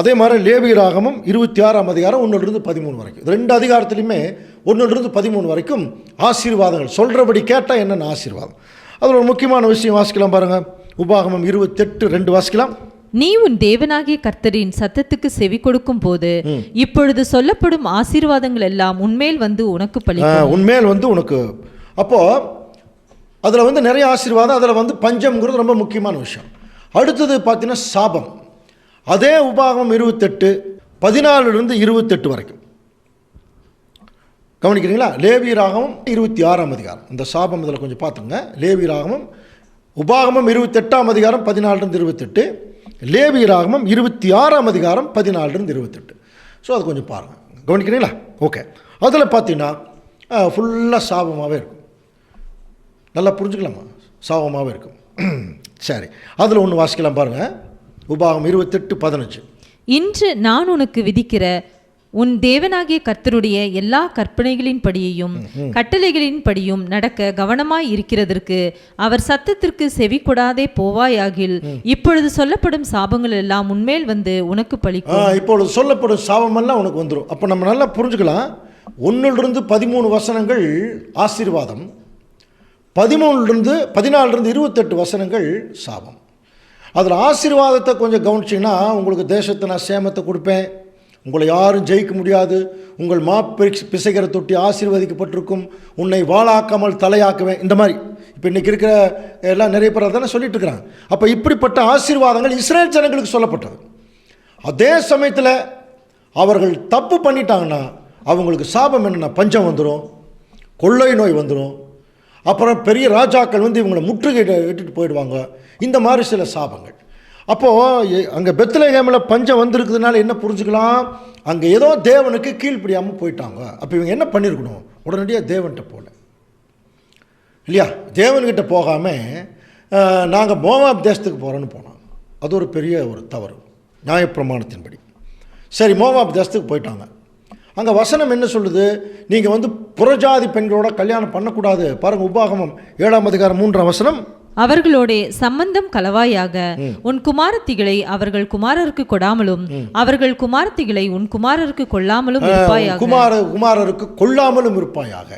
அதே மாதிரி லேவியராகமம் 26ஆம் அதிகாரம் 1-13 வரைக்கும். 2 அதிகாரத்துலையுமே 1-13 வரைக்கும் ஆசீர்வாதங்கள். சொல்கிறபடி கேட்டால் என்னென்ன ஆசீர்வாதம். அதில் ஒரு முக்கியமான விஷயம் வாசிக்கலாம் பாருங்கள். உபாகமம் 28:2 வாசிக்கலாம். நீ உன் தேவனாகிய கர்த்தரின் சத்தத்துக்கு செவி கொடுக்கும் போது இப்பொழுது சொல்லப்படும் ஆசீர்வாதங்கள் எல்லாம் உன்மேல் உனக்கு பலிக்கும். உன்மேல் உனக்கு. அப்போது அதில் நிறைய ஆசீர்வாதம். அதில் பஞ்சம்ங்கிறது ரொம்ப முக்கியமான விஷயம். அடுத்தது பார்த்தீங்கன்னா சாபம். அதே உபாகமம் 28:14-28 வரைக்கும் கவனிக்கிறீங்களா? லேவியராகமம் 26ஆம் அதிகாரம். இந்த சாபம் இதில் கொஞ்சம் பார்த்துங்க. லேவியராகமம் உபாகமம் 28ஆம் அதிகாரம் 14-28, லேவியராகமம் 26ஆம் அதிகாரம் 14-28. ஸோ அது கொஞ்சம் பாருங்கள், கவனிக்கிறீங்களா? ஓகே. அதில் பார்த்தீங்கன்னா ஃபுல்லாக சாபமாகவே இருக்கும். நல்லா புரிஞ்சுக்கலாமா? சாபமாகவே இருக்கும். சரி, அதில் ஒன்று வாசிக்கலாம் பாருங்கள். உபாகமம் 28:15. இன்று நான் உனக்கு விதிக்கிற உன் தேவனாகிய கர்த்தருடைய எல்லா கற்பனைகளின் படியையும் கட்டளைகளின் படியும் நடக்க கவனமாய் இருக்கிறதற்கு அவர் சத்தத்திற்கு செவி கொடாதே போவாயாகில் இப்பொழுது சொல்லப்படும் சாபங்கள் எல்லாம் உன்மேல் உனக்கு பலிக்கும். இப்பொழுது சொல்லப்படும் சாபமெல்லாம் உனக்கு வந்துடும். அப்போ நம்ம நல்லா புரிஞ்சுக்கலாம். 1-13 வசனங்கள் ஆசீர்வாதம், 14-28 வசனங்கள் சாபம். அதில் ஆசீர்வாதத்தை கொஞ்சம் கவனிச்சிங்கன்னா, உங்களுக்கு தேசத்தை நான் சேமத்தை கொடுப்பேன், உங்களை யாரும் ஜெயிக்க முடியாது, உங்கள் பிசைகிற தொட்டி ஆசீர்வதிக்கப்பட்டிருக்கும், உன்னை வாளாக்காமல் தலையாக்குவேன், இந்த மாதிரி இப்போ இன்றைக்கி இருக்கிற எல்லாம் நிறைய பேர் தானே சொல்லிட்டு இருக்கிறாங்க. அப்போ இப்படிப்பட்ட ஆசீர்வாதங்கள் இஸ்ரேல் ஜனங்களுக்கு சொல்லப்பட்டது. அதே சமயத்தில் அவர்கள் தப்பு பண்ணிட்டாங்கன்னா அவங்களுக்கு சாபம் என்னென்னா பஞ்சம் வந்துடும், கொள்ளை நோய் வந்துடும், அப்புறம் பெரிய ராஜாக்கள் வந்து இவங்களை இட்டுட்டு போயிடுவாங்க. இந்த மாதிரி சில சாபங்கள். அப்போது அங்கே பெத்லகேமில் பஞ்சம் வந்திருக்குதுனால என்ன புரிஞ்சுக்கலாம், அங்கே ஏதோ தேவனுக்கு கீழ்ப்படியாமல் போயிட்டாங்க. அப்போ இவங்க என்ன பண்ணியிருக்கணும், உடனடியாக தேவன்கிட்ட போகல இல்லையா, தேவன்கிட்ட போகாமல் நாங்கள் மோவாப் தேசத்துக்கு போகிறோன்னு போனோம். அது ஒரு பெரிய ஒரு தவறு நியாயப்பிரமாணத்தின்படி. சரி, மோவாப் தேசத்துக்கு போயிட்டாங்க. அங்கே வசனம் என்ன சொல்லுது, நீங்கள் வந்து புறஜாதி பெண்களோட கல்யாணம் பண்ணக்கூடாது. பாருங்கள், உபாகமம் 7ஆம் அதிகாரம் 3ஆம் வசனம். அவர்களோட சம்பந்தம் கலவாயாக உன் குமாரத்திகளை அவர்கள் குமாரருக்கு கொடாமலும் அவர்கள் குமாரத்திகளை உன் குமாரருக்கு கொள்ளாமலும் இருப்பாயாக. குமாரருக்கு கொள்ளாமலும் இருப்பாயாக.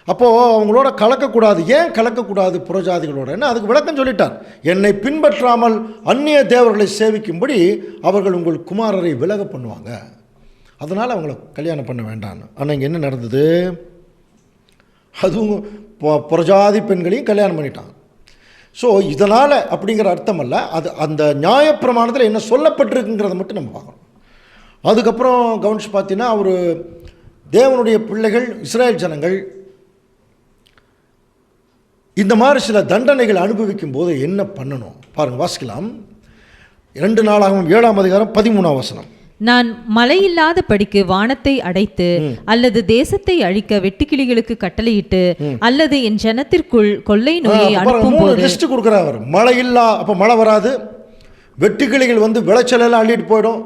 அப்போது அவங்களோட கலக்கக்கூடாது. ஏன் கலக்கக்கூடாது புறஜாதிகளோட? என்ன அதுக்கு விளக்கம் சொல்லிட்டார். என்னை பின்பற்றாமல் அந்நிய தேவர்களை சேவிக்கும்படி அவர்கள் உங்கள் குமாரரை விலக பண்ணுவாங்க, அதனால் அவங்கள கல்யாணம் பண்ண வேண்டான்னு. ஆனால் இங்கே என்ன நடந்தது, அதுவும் புறஜாதி பெண்களையும் கல்யாணம் பண்ணிட்டாங்க. ஸோ இதனால் அப்படிங்கிற அர்த்தம் அல்ல, அது அந்த நியாயப்பிரமாணத்தில் என்ன சொல்லப்பட்டிருக்குங்கிறத மட்டும் நம்ம பார்க்கணும். அதுக்கப்புறம் கவனிச்சு பார்த்தீங்கன்னா, அவர் தேவனுடைய பிள்ளைகள் இஸ்ரேல் ஜனங்கள் இந்த மாதிரி சில தண்டனைகள் அனுபவிக்கும் போது என்ன பண்ணணும் பாருங்கள், வாசிக்கலாம். 2 நாளாகவும் 7ஆம் அதிகாரம் 13ஆம் வசனம். நான் மழையில்லாத படிக்கு வானத்தை அடைத்து அல்லது தேசத்தை அழிக்க வெட்டுக்கிளிகளுக்கு கட்டளையிட்டு அல்லது என் ஜனத்திற்குள் கொள்ளை நோயை அனுப்பும் போது லிஸ்ட் கொடுக்குறாரு. மழை இல்லா, அப்போ மழை வராது, வெட்டுக்கிளிகள் வந்து விளைச்சலெல்லாம் அள்ளிட்டு போயிடும்,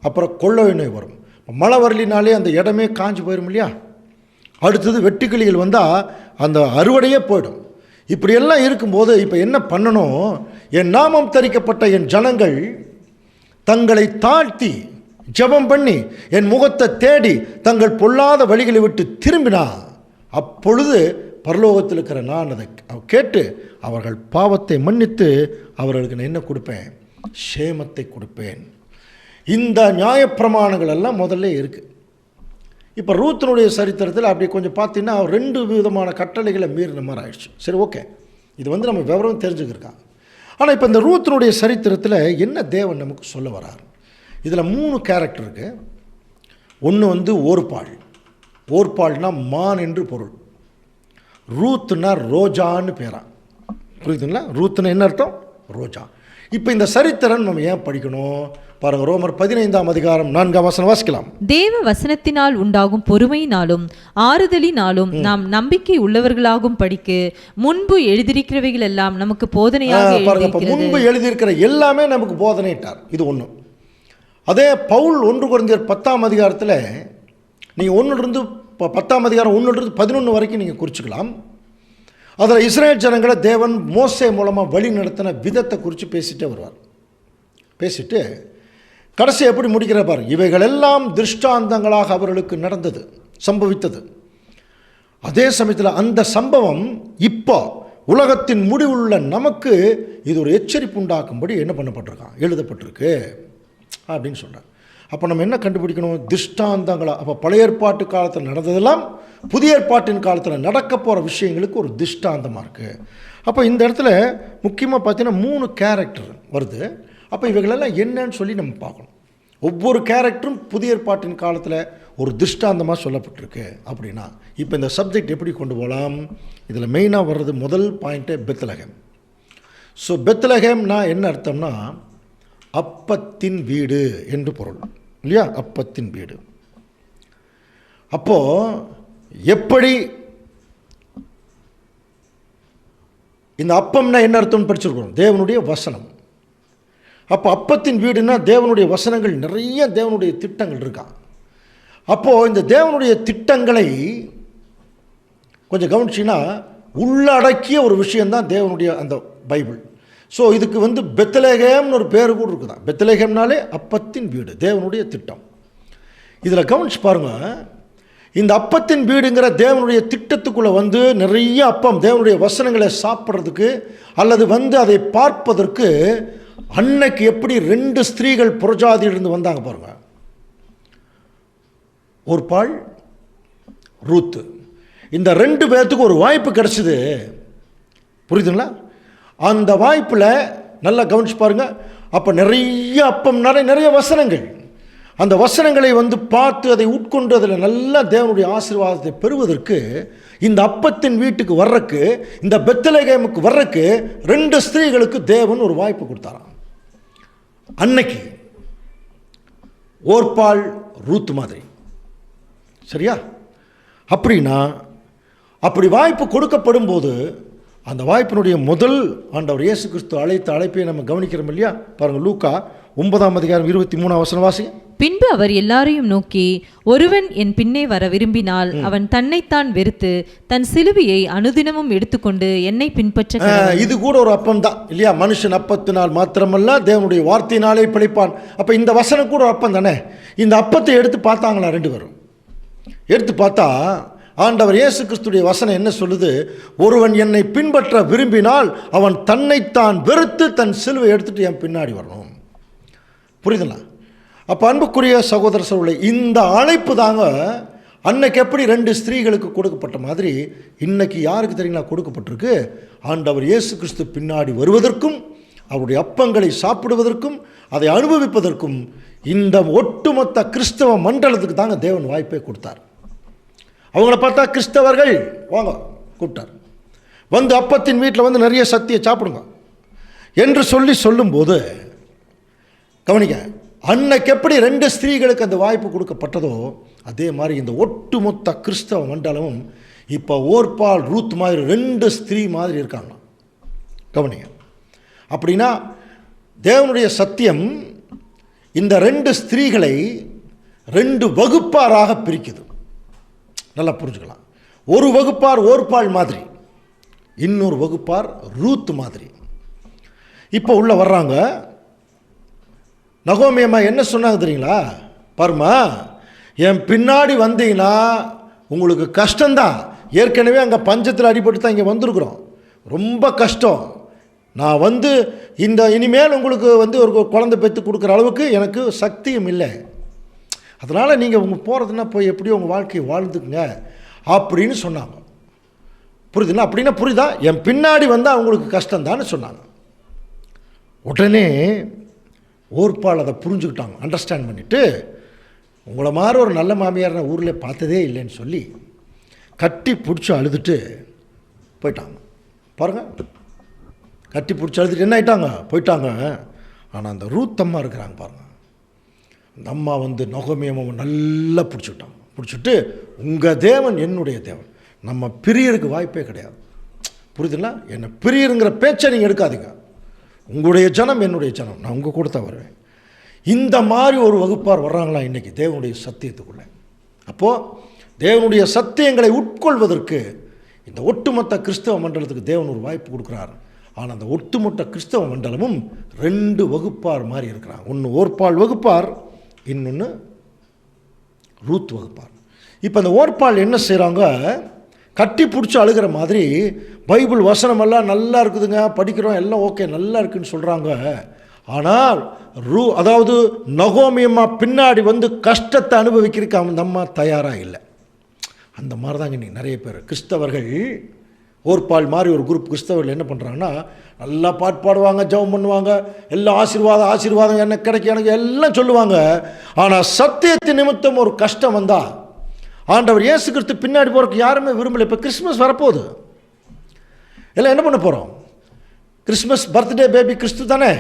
அப்புறம் கொள்ளை நோய் வரும். மழை வரலினாலே அந்த இடமே காஞ்சி போயிடும் இல்லையா. அடுத்தது வெட்டுக்கிளிகள் வந்தால் அந்த அறுவடையே போயிடும். இப்படியெல்லாம் இருக்கும்போது இப்போ என்ன பண்ணணும், என் நாமம் தரிக்கப்பட்ட என் ஜனங்கள் தங்களை தாழ்த்தி ஜெபம் பண்ணி என் முகத்தை தேடி தங்கள் பொல்லாத வழிகளை விட்டு திரும்பினா, அப்பொழுது பரலோகத்தில் இருக்கிற நான் அதை கேட்டு அவர்கள் பாவத்தை மன்னித்து அவர்களுக்கு நான் என்ன கொடுப்பேன், சேமத்தை கொடுப்பேன். இந்த நியாயப்பிரமாணங்கள் எல்லாம் முதல்ல இருக்குது. இப்போ ரூத்தினுடைய சரித்திரத்தில் அப்படி கொஞ்சம் பார்த்தீங்கன்னா 2 விதமான கட்டளைகளை மீறின மாதிரி ஆயிடுச்சு. சரி, ஓகே, இது வந்து நம்ம விவரம் தெரிஞ்சுக்கிருக்காங்க. ஆனால் இப்போ இந்த ரூத்தினுடைய சரித்திரத்தில் என்ன தேவன் நமக்கு சொல்ல வரார், இதில் 3 கேரக்டர் இருக்குது. ஒன்று வந்து ஓர்பாள்னா மான் என்று பொருள், ரூத்துனா ரோஜான்னு பேரா, புரியுதுங்களா? ரூத்துனா என்ன அர்த்தம், ரோஜா. இப்போ இந்த சரித்திரம் நம்ம ஏன் படிக்கணும் பாருங்கள், ரோமர் 15ஆம் அதிகாரம் 4ஆம் வசனம் வாசிக்கலாம். தேவ வசனத்தினால் உண்டாகும் பொறுமையினாலும் ஆறுதலினாலும் நாம் நம்பிக்கை உள்ளவர்களாகும் படிக்கு முன்பு எழுதியிருக்கிறவைகள் எல்லாம் நமக்கு போதனையாக எழுதியிருக்கிறது. முன்பு எழுதியிருக்கிற எல்லாமே நமக்கு போதனைட்டார். இது ஒன்று. அதே பவுல் 1 கொரிந்தியர் 10ஆம் அதிகாரத்தில் நீங்கள் 1 10ஆம் அதிகாரம் 1 11 வரைக்கும் நீங்கள் குறிச்சிக்கலாம். அதில் இஸ்ரேல் ஜனங்களை தேவன் மோசே மூலமாக வழி நடத்தின விதத்தை குறித்து பேசிகிட்டே வருவார். பேசிட்டு கடைசி எப்படி முடிக்கிற பாருங்க, இவைகளெல்லாம் திருஷ்டாந்தங்களாக அவர்களுக்கு நடந்தது, சம்பவித்தது. அதே சமயத்தில் அந்த சம்பவம் இப்போ உலகத்தின் முடிவுள்ள நமக்கு இது ஒரு எச்சரிப்பு உண்டாக்கும்படி என்ன பண்ணப்பட்டிருக்கான், எழுதப்பட்டிருக்கு அப்படின்னு சொல்கிறார். அப்போ நம்ம என்ன கண்டுபிடிக்கணும், திருஷ்டாந்தங்களா. அப்போ பழைய ஏற்பாட்டு காலத்தில் நடந்ததெல்லாம் புதிய ஏற்பாட்டின் காலத்தில் நடக்க போகிற விஷயங்களுக்கு ஒரு திருஷ்டாந்தமாக இருக்குது. அப்போ இந்த இடத்துல முக்கியமாக பார்த்தீங்கன்னா 3 கேரக்டர் வருது. அப்போ இவைகளெல்லாம் என்னன்னு சொல்லி நம்ம பார்க்கணும். ஒவ்வொரு கேரக்டரும் புதிய ஏற்பாட்டின் காலத்தில் ஒரு திருஷ்டாந்தமாக சொல்லப்பட்டிருக்கு. அப்படின்னா இப்போ இந்த சப்ஜெக்ட் எப்படி கொண்டு போகலாம், இதில் மெயினாக வர்றது முதல் பாயிண்ட்டே பெத்லகேம். ஸோ பெத்லகேம்னா என்ன அர்த்தம்னா அப்பத்தின் வீடு என்று பொருள் இல்லையா, அப்பத்தின் வீடு. அப்போது எப்படி இந்த அப்பம்னா என்ன அர்த்தம்னு படிச்சிருக்கோம், தேவனுடைய வசனம். அப்போ அப்பத்தின் வீடுனா தேவனுடைய வசனங்கள், நிறைய தேவனுடைய திட்டங்கள் இருக்கான். அப்போது இந்த தேவனுடைய திட்டங்களை கொஞ்சம் கவனிச்சின்னா உள்ளடக்கிய ஒரு விஷயந்தான் தேவனுடைய அந்த பைபிள். ஸோ இதுக்கு வந்து பெத்லகேம்னு ஒரு பேர் கூட இருக்குதான். பெத்லகேம்னாலே அப்பத்தின் வீடு, தேவனுடைய திட்டம். இதில் கவனிச்சு பாருங்கள், இந்த அப்பத்தின் வீடுங்கிற தேவனுடைய திட்டத்துக்குள்ளே வந்து நிறைய அப்பம், தேவனுடைய வசனங்களை சாப்பிட்றதுக்கு அல்லது வந்து அதை பார்ப்பதற்கு அன்னைக்கு எப்படி 2 ஸ்திரீகள் புறஜாதியிலிருந்து வந்தாங்க பாருங்கள், ஓர்பாள், ரூத்து. இந்த 2 பேர்த்துக்கு ஒரு வாய்ப்பு கிடச்சிது, புரியுதுங்களா? அந்த வாய்ப்பில் நல்லா கவனிச்சு பாருங்கள், அப்போ நிறைய அப்பம்னாலே நிறைய வசனங்கள். அந்த வசனங்களை பார்த்து அதை உட்கொண்டு அதில் நல்ல தேவனுடைய ஆசீர்வாதத்தை பெறுவதற்கு இந்த அப்பத்தின் வீட்டுக்கு வர்றக்கு, இந்த பெத்லகேமுக்கு வர்றக்கு 2 ஸ்திரீகளுக்கு தேவன் ஒரு வாய்ப்பு கொடுத்தாராம். அன்னைக்கு ஓர்பாள் ரூத் மாதிரி, சரியா? அப்படின்னா அப்படி வாய்ப்பு கொடுக்கப்படும் போது அந்த வாய்ப்பினுடைய முதல் ஆண்டவர் இயேசு கிறிஸ்து அழைத்த அழைப்பை நம்ம கவனிக்கிறோம் இல்லையா? பாருங்கள், லூக்கா 9:23 வாசி. பின்பு அவர் எல்லாரையும் நோக்கி, ஒருவன் என் பின்னே வர விரும்பினால் அவன் தன்னைத்தான் வெறுத்து தன் சிலுவையை அனுதினமும் எடுத்துக்கொண்டு என்னை பின்பற்ற. இது கூட ஒரு அப்பம் தான் இல்லையா? மனுஷன் அப்பத்தினால் மாத்திரமல்ல தேவனுடைய வார்த்தையினாலே பிழைப்பான். அப்போ இந்த வசனம் கூட ஒரு அப்பம் தானே. இந்த அப்பத்தை எடுத்து பார்த்தாங்களா 2 பேரும்? எடுத்து பார்த்தா ஆண்டவர் இயேசு கிறிஸ்துடைய வசனம் என்ன சொல்லுது? ஒருவன் என்னை பின்பற்ற விரும்பினால் அவன் தன்னைத்தான் வெறுத்து தன் சிலுவை எடுத்துட்டு என் பின்னாடி வரணும். புரியுதுங்களா? அப்போ அன்புக்குரிய சகோதர சகோதரர்களே, இந்த அழைப்பு தாங்க அன்னைக்கு எப்படி 2 ஸ்திரீகளுக்கு கொடுக்கப்பட்ட மாதிரி இன்னைக்கு யாருக்கு தெரியுங்களா கொடுக்கப்பட்டிருக்கு? ஆண்டவர் இயேசு கிறிஸ்து பின்னாடி வருவதற்கும் அவருடைய அப்பங்களை சாப்பிடுவதற்கும் அதை அனுபவிப்பதற்கும் இந்த ஒட்டுமொத்த கிறிஸ்தவ மண்டலத்துக்கு தாங்க தேவன் வாய்ப்பை கொடுத்தார். அவங்கள பார்த்தா கிறிஸ்தவர்கள் வாங்க கூப்பிட்டார், அப்பத்தின் வீட்டில் நிறைய சத்தியை சாப்பிடுங்க என்று சொல்லும்போது கவனிக்க, அன்னைக்கு எப்படி 2 ஸ்திரீகளுக்கு அந்த வாய்ப்பு கொடுக்கப்பட்டதோ அதே மாதிரி இந்த ஒட்டுமொத்த கிறிஸ்தவ மண்டலமும் இப்போ ஓர்பாள் ரூத் மாதிரி 2 ஸ்திரீ மாதிரி இருக்காங்க. கவனிங்க. அப்படின்னா தேவனுடைய சத்தியம் இந்த 2 ஸ்திரீகளை 2 வகுப்பாராக பிரிக்குது. நல்லா புரிஞ்சுக்கலாம். ஒரு வகுப்பார் ஓர்பாள் மாதிரி, இன்னொரு வகுப்பார் ரூத் மாதிரி. இப்போ உள்ள வர்றாங்க. நகோமி அம்மா என்ன சொன்னாங்க தெரியுங்களா? பாருமா, என் பின்னாடி வந்தீங்கன்னா உங்களுக்கு கஷ்டம்தான். ஏற்கனவே அங்கே பஞ்சத்தில் அடிபட்டு தான் இங்கே வந்திருக்கிறோம், ரொம்ப கஷ்டம். நான் இந்த இனிமேல் உங்களுக்கு ஒரு குழந்தை பெற்று கொடுக்குற அளவுக்கு எனக்கு சக்தியும் இல்லை. அதனால் நீங்கள் போகிறதுனா போய் எப்படியோ உங்கள் வாழ்க்கையை வாழ்ந்துக்குங்க அப்படின்னு சொன்னாங்க. புரியுதுங்களா? அப்படின்னா புரியுதா? என் பின்னாடி வந்தால் அவங்களுக்கு கஷ்டம்தான்னு சொன்னாங்க. உடனே ஓர்பாள் அதை புரிஞ்சுக்கிட்டாங்க, அண்டர்ஸ்டாண்ட் பண்ணிவிட்டு, உங்களை மாதிரி ஒரு நல்ல மாமியார் நான் ஊரில் பார்த்ததே இல்லைன்னு சொல்லி கட்டி பிடிச்சி அழுதுட்டு போயிட்டாங்க. பாருங்கள், கட்டி பிடிச்சி அழுதுட்டு என்ன ஆகிட்டாங்க? போயிட்டாங்க. ஆனால் அந்த ரூத் அம்மா இருக்கிறாங்க பாருங்கள், அந்த அம்மா நகோமி அம்மாவை நல்லா பிடிச்சிக்கிட்டாங்க. பிடிச்சிட்டு, உங்கள் தேவன் என்னுடைய தேவன், நம்ம பிரியருக்கு வாய்ப்பே கிடையாது. புரியுதுங்களா? என்னை பிரியருங்கிற பேச்சை நீங்கள் எடுக்காதீங்க. உங்களுடைய ஜனம் என்னுடைய ஜனம், நான் உங்கள் கூட தான் வருவேன். இந்த மாதிரி ஒரு வகுப்பார் வர்றாங்களா இன்றைக்கி தேவனுடைய சத்தியத்துக்குள்ளே? அப்போது தேவனுடைய சத்தியங்களை உட்கொள்வதற்கு இந்த ஒட்டுமொத்த கிறிஸ்தவ மண்டலத்துக்கு தேவன் ஒரு வாய்ப்பு கொடுக்குறார். ஆனால் அந்த ஒட்டுமொத்த கிறிஸ்தவ மண்டலமும் 2 வகுப்பார் மாதிரி இருக்கிறாங்க. ஒன்று ஓர்பாள் வகுப்பார், இன்னொன்று ரூத் வகுப்பார். இப்போ அந்த ஓர்பாள் என்ன செய்கிறாங்க? கட்டி பிடிச்சி அழுகிற மாதிரி பைபிள் வசனமெல்லாம் நல்லா இருக்குதுங்க, படிக்கிறோம், எல்லாம் ஓகே, நல்லா இருக்குதுன்னு சொல்கிறாங்க. ஆனால் அதாவது நகோமி அம்மா பின்னாடி கஷ்டத்தை அனுபவிக்கிறதுக்கு அந்த அம்மா தயாராக இல்லை. அந்த மாதிரி தாங்க இன்றைக்கி நிறைய பேர் கிறிஸ்தவர்கள், ஓர்பாள் மாதிரி ஒரு குரூப் கிறிஸ்தவர்கள் என்ன பண்ணுறாங்கன்னா, நல்லா பாட்டு பாடுவாங்க, ஜெபம் பண்ணுவாங்க, எல்லாம் ஆசீர்வாதம் என்ன கிடைக்கும் எனக்கு எல்லாம் சொல்லுவாங்க. ஆனால் சத்தியத்தின் நிமித்தம் ஒரு கஷ்டம் வந்தால் ஆண்டவர் இயேசு கிறிஸ்து பின்னாடி போகிறதுக்கு யாருமே விரும்பலை. இப்போ கிறிஸ்மஸ் வரப்போகுது, எல்லாம் என்ன பண்ண போகிறோம்? கிறிஸ்மஸ் பர்த்டே பேபி கிறிஸ்து தானே,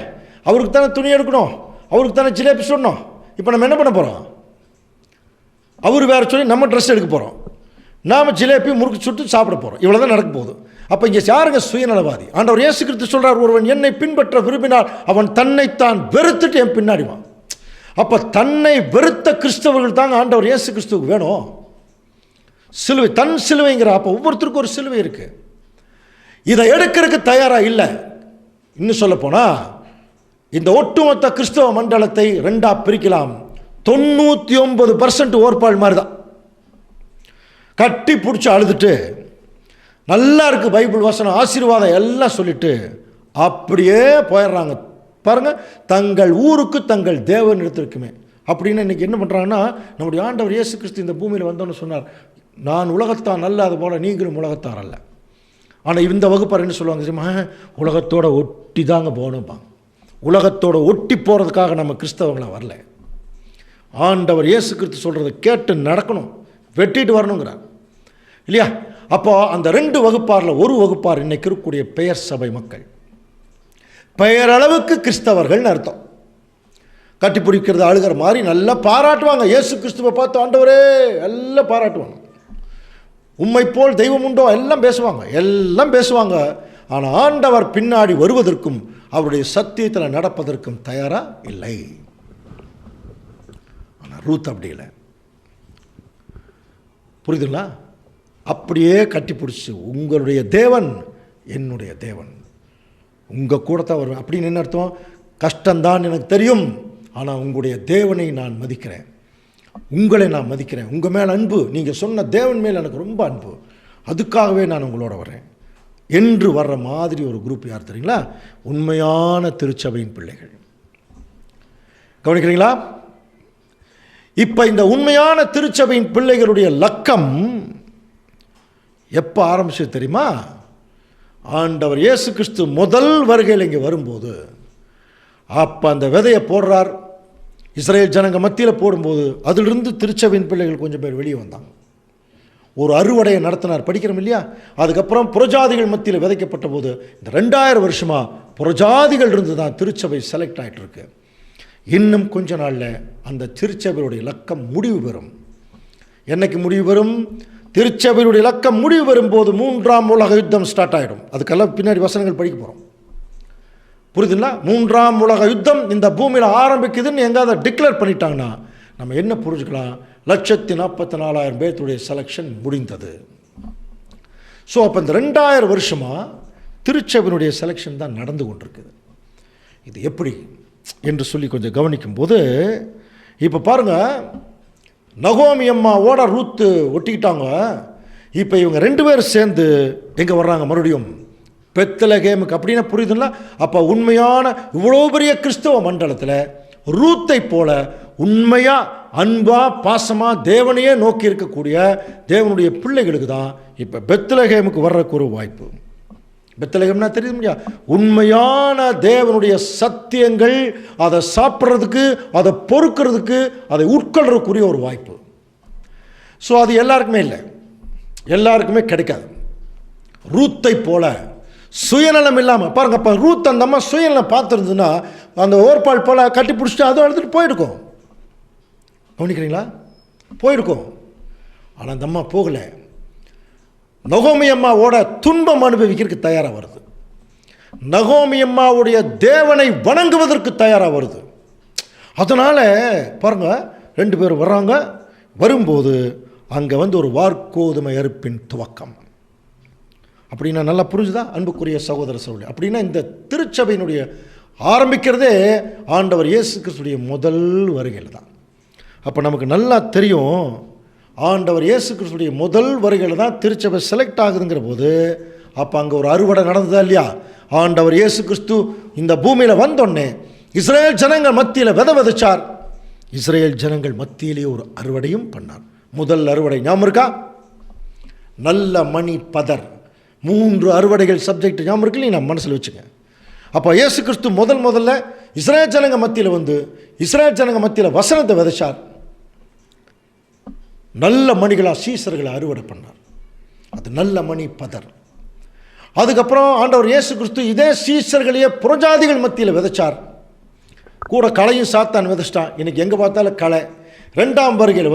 அவருக்கு தானே துணி எடுக்கணும், அவருக்கு தானே ஜிலேபி சொல்லணும். இப்போ நம்ம என்ன பண்ண போகிறோம்? அவர் வேறு சொல்லி நம்ம ட்ரெஸ் எடுக்க போகிறோம், நாம் ஜிலேபி முறுக்கு சுட்டு சாப்பிட போகிறோம். இவ்வளோ தான் நடக்க போகுது. அப்போ இங்கே யாருங்க சுயநலவாதி? ஆண்டவர் இயேசு கிறிஸ்து சொல்கிறார், ஒருவன் என்னை பின்பற்ற விரும்பினால் அவன் தன்னைத்தான் வெறுத்துட்டு என் பின்னாடி வா. அப்போ தன்னை வெறுத்த கிறிஸ்தவர்கள் தாங்க ஆண்டவர் இயேசு கிறிஸ்துவுக்கு வேணும். சிலுவை, தன் சிலுவைங்கிற. அப்போ ஒவ்வொருத்தருக்கும் ஒரு சிலுவை இருக்குது. இதை எடுக்கிறதுக்கு தயாராக இல்லை. இன்னும் சொல்லப்போனால் இந்த ஒட்டுமொத்த கிறிஸ்தவ மண்டலத்தை 2ஆக பிரிக்கலாம். 99% ஓர்பாள் மாதிரி தான், கட்டி பிடிச்சி அழுதுட்டு நல்லா இருக்குது பைபிள் வசனம் ஆசீர்வாதம் எல்லாம் சொல்லிட்டு அப்படியே போயிடுறாங்க. பாருங்கள், தங்கள் ஊருக்கு தங்கள் தேவன் எடுத்திருக்குமே அப்படின்னு இன்றைக்கி என்ன பண்ணுறாங்கன்னா, நம்முடைய ஆண்டவர் இயேசு கிறிஸ்து இந்த பூமியில் வந்தோன்னு சொன்னார், நான் உலகத்தான் அல்ல, அது போல் நீங்களும் உலகத்தார் அல்ல. ஆனால் இந்த வகுப்பார் என்ன சொல்லுவாங்க தெரியுமா? உலகத்தோடு ஒட்டி தாங்க போகணும்பாங்க. உலகத்தோடு ஒட்டி போகிறதுக்காக நம்ம கிறிஸ்தவங்களாக வரல. ஆண்டவர் இயேசு கிறிஸ்து சொல்கிறத கேட்டு நடக்கணும், வெட்டிட்டு வரணுங்கிறார் இல்லையா? அப்போ அந்த 2 வகுப்பாரில் ஒரு வகுப்பார் இன்னைக்கு இருக்கக்கூடிய பெயர் சபை மக்கள். பெயரளவுக்கு கிறிஸ்தவர்கள்னு அர்த்தம். கட்டி பிடிக்கிறது அழுகிற மாதிரி நல்லா பாராட்டுவாங்க. இயேசு கிறிஸ்துவை பார்த்து ஆண்டவரே எல்லாம் பாராட்டுவாங்க. உம்மை போல் தெய்வம் உண்டோ எல்லாம் பேசுவாங்க. ஆனால் ஆண்டவர் பின்னாடி வருவதற்கும் அவருடைய சத்தியத்தில் நடப்பதற்கும் தயாராக இல்லை. ஆனால் ரூத் அப்படி இல்லை. புரியுதுங்களா? அப்படியே கட்டி பிடிச்சி உங்களுடைய தேவன் என்னுடைய தேவன், உங்கள் கூட தான் வருவேன் அப்படின்னு. என்ன அர்த்தம்? கஷ்டம்தான் எனக்கு தெரியும், ஆனால் உங்களுடைய தேவனை நான் மதிக்கிறேன், உங்களை நான் மதிக்கிறேன், உங்கள் மேலே அன்பு, நீங்கள் சொன்ன தேவன் மேலே எனக்கு ரொம்ப அன்பு, அதுக்காகவே நான் உங்களோட வரேன் என்று வர்ற மாதிரி ஒரு குரூப் யார் தெரியுங்களா? உண்மையான திருச்சபையின் பிள்ளைகள். கவனிக்கிறீங்களா? இப்போ இந்த உண்மையான திருச்சபையின் பிள்ளைகளுடைய லக்கம் எப்போ ஆரம்பிச்சது தெரியுமா? ஆண்டவர் இயேசு கிறிஸ்து முதல் வருகையில் இங்கே வரும்போது அப்போ அந்த விதையை போடுறார். இஸ்ரேல் ஜனங்க மத்தியில் போடும்போது அதிலிருந்து திருச்சபையின் பிள்ளைகள் கொஞ்சம் பேர் வெளியே வந்தாங்க. ஒரு அறுவடையை நடத்தினார், படிக்கிறோம் இல்லையா? அதுக்கப்புறம் புறஜாதிகள் மத்தியில் விதைக்கப்பட்ட போது இந்த 2000 வருஷமாக புறஜாதிகள் இருந்து தான் திருச்சபை செலக்ட் ஆகிட்டு இருக்கு. இன்னும் கொஞ்ச நாளில் அந்த திருச்சபையுடைய இலக்கம் முடிவு பெறும். என்னைக்கு முடிவு பெறும்? திருச்சபையுடைய இலக்கம் முடிவு பெறும்போது 3ஆம் உலக யுத்தம் ஸ்டார்ட் ஆகிடும். அதுக்கெல்லாம் பின்னாடி வசனங்கள் படிக்க போகிறோம். புரியுதுங்களா? 3ஆம் உலக யுத்தம் இந்த பூமியில் ஆரம்பிக்குதுன்னு எங்காவது டிக்ளேர் பண்ணிட்டாங்கன்னா நம்ம என்ன புரிஞ்சுக்கலாம்? 1,44,000 பேர்த்துடைய செலெக்ஷன் முடிந்தது. ஸோ அப்போ இந்த 2000 வருஷமாக திருச்சபையினுடைய செலெக்ஷன் தான் நடந்து கொண்டிருக்குது. இது எப்படி என்று சொல்லி கொஞ்சம் கவனிக்கும்போது இப்போ பாருங்கள், நகோமி அம்மாவோட ரூத்து ஒட்டிக்கிட்டாங்க. இப்போ இவங்க 2 பேரும் சேர்ந்து எங்கே வர்றாங்க? மறுபடியும் பெத்லகேமுக்கு. அப்படின்னா புரியுதுங்களா? அப்போ உண்மையான இவ்வளோ பெரிய கிறிஸ்தவ மண்டலத்தில் ரூத்தை போல உண்மையாக அன்பாக பாசமாக தேவனையே நோக்கி இருக்கக்கூடிய தேவனுடைய பிள்ளைகளுக்கு தான் இப்போ பெத்லகேமுக்கு வர்றதுக்கு ஒரு வாய்ப்பு. பெத்லகேம்னா தெரியும் இல்லையா? உண்மையான தேவனுடைய சத்தியங்கள் அதை சாப்பிட்றதுக்கு, அதை பொறுக்கிறதுக்கு, அதை உட்கொள்றதுக்குரிய ஒரு வாய்ப்பு. ஸோ அது எல்லாருக்குமே இல்லை, எல்லாருக்குமே கிடைக்காது. ரூத்தை போல சுயநலம் இல்லாமல் பாருங்க. அப்போ ரூத் அந்த அம்மா சுயநலம் பார்த்துருந்துன்னா அந்த ஓர்பால் போல கட்டி பிடிச்சிட்டு அதுவும் எடுத்துகிட்டு போயிருக்கும். கவனிக்கிறீங்களா? போயிருக்கும். ஆனால் அந்த அம்மா போகலை. நகோமி அம்மாவோட துன்பம் அனுபவிக்கிறதுக்கு தயாராக வருது. நகோமி அம்மாவுடைய தேவனை வணங்குவதற்கு தயாராக வருது. அதனால் பாருங்கள், 2 பேர் வர்றாங்க. வரும்போது அங்கே ஒரு வார்கோதுமை அறுப்பின் துவக்கம். அப்படின்னா நல்லா புரிஞ்சுதா அன்புக்குரிய சகோதர சகோதரி? அப்படின்னா இந்த திருச்சபையினுடைய ஆரம்பிக்கிறதே ஆண்டவர் இயேசு கிறிஸ்துடைய முதல் வருகையில் தான். அப்போ நமக்கு நல்லா தெரியும், ஆண்டவர் இயேசு கிறிஸ்துடைய முதல் வருகையில் தான் திருச்சபை செலக்ட் ஆகுதுங்கிற போது அப்போ அங்கே ஒரு அறுவடை நடந்ததா இல்லையா? ஆண்டவர் இயேசு கிறிஸ்து இந்த பூமியில் வந்தோடனே இஸ்ரேல் ஜனங்கள் மத்தியில் விதைச்சார். இஸ்ரேல் ஜனங்கள் மத்தியிலே ஒரு அறுவடையும் பண்ணார். முதல் அறுவடை ஞாபகம் இருக்கா? நல்ல மணி பதர். 3 அறுவடைகள் சப்ஜெக்ட் ஞாபகம் இருக்கு இல்லையா? நம்ம மனசில் வச்சுங்க. அப்போ இயேசு கிறிஸ்து முதல்ல இஸ்ரேல் ஜனங்க மத்தியில் இஸ்ரேல் ஜனங்க மத்தியில் வசனத்தை விதைச்சார். நல்ல மணிகளாக சீசர்களை அறுவடை பண்ணார். அது நல்ல மணி பதர். அதுக்கப்புறம் ஆண்டவர் இயேசு கிறிஸ்து இதே சீசர்களையே புறஜாதிகள் மத்தியில் விதைச்சார். கூட களையும் சாத்தான் விதைச்சிட்டான். இன்னைக்கு எங்கே பார்த்தாலும் களை. 2ஆம் வருகையில்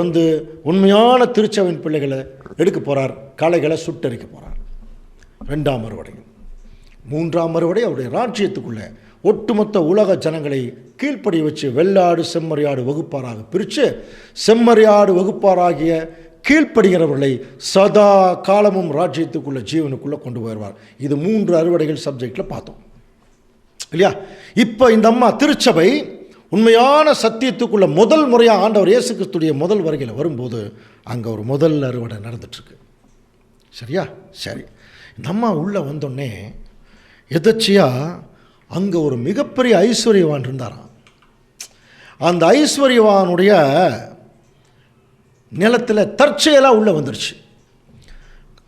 உண்மையான திருச்சபையின் பிள்ளைகளை எடுக்க போகிறார், களைகளை சுட்டரிக்க போகிறார். 2ஆம் அறுவடை. 3ஆம் அறுவடை அவருடைய ராஜ்யத்துக்குள்ளே ஒட்டுமொத்த உலக ஜனங்களை கீழ்ப்படி வச்சு வெள்ளாடு செம்மறியாடு வகுப்பாராக பிரித்து செம்மறியாடு வகுப்பாராகிய கீழ்ப்படுகிறவர்களை சதா காலமும் ராஜ்யத்துக்குள்ள ஜீவனுக்குள்ளே கொண்டு போயிடுவார். இது 3 அறுவடைகள் சப்ஜெக்டில் பார்த்தோம் இல்லையா? இப்போ இந்த அம்மா திருச்சபை உண்மையான சத்தியத்துக்குள்ள முதல் முறையாக ஆண்டவர் இயேசு கிறிஸ்துடைய முதல் வருகையில் வரும்போது அங்கே ஒரு முதல் அறுவடை நடந்துட்டுருக்கு. சரியா? சரி. இந்த அம்மா உள்ளே வந்தோடனே எதர்ச்சியாக அங்கே ஒரு மிகப்பெரிய ஐஸ்வர்யவான் இருந்தாராம். அந்த ஐஸ்வர்யவானுடைய நிலத்தில் தற்செயலாக உள்ளே வந்துருச்சு.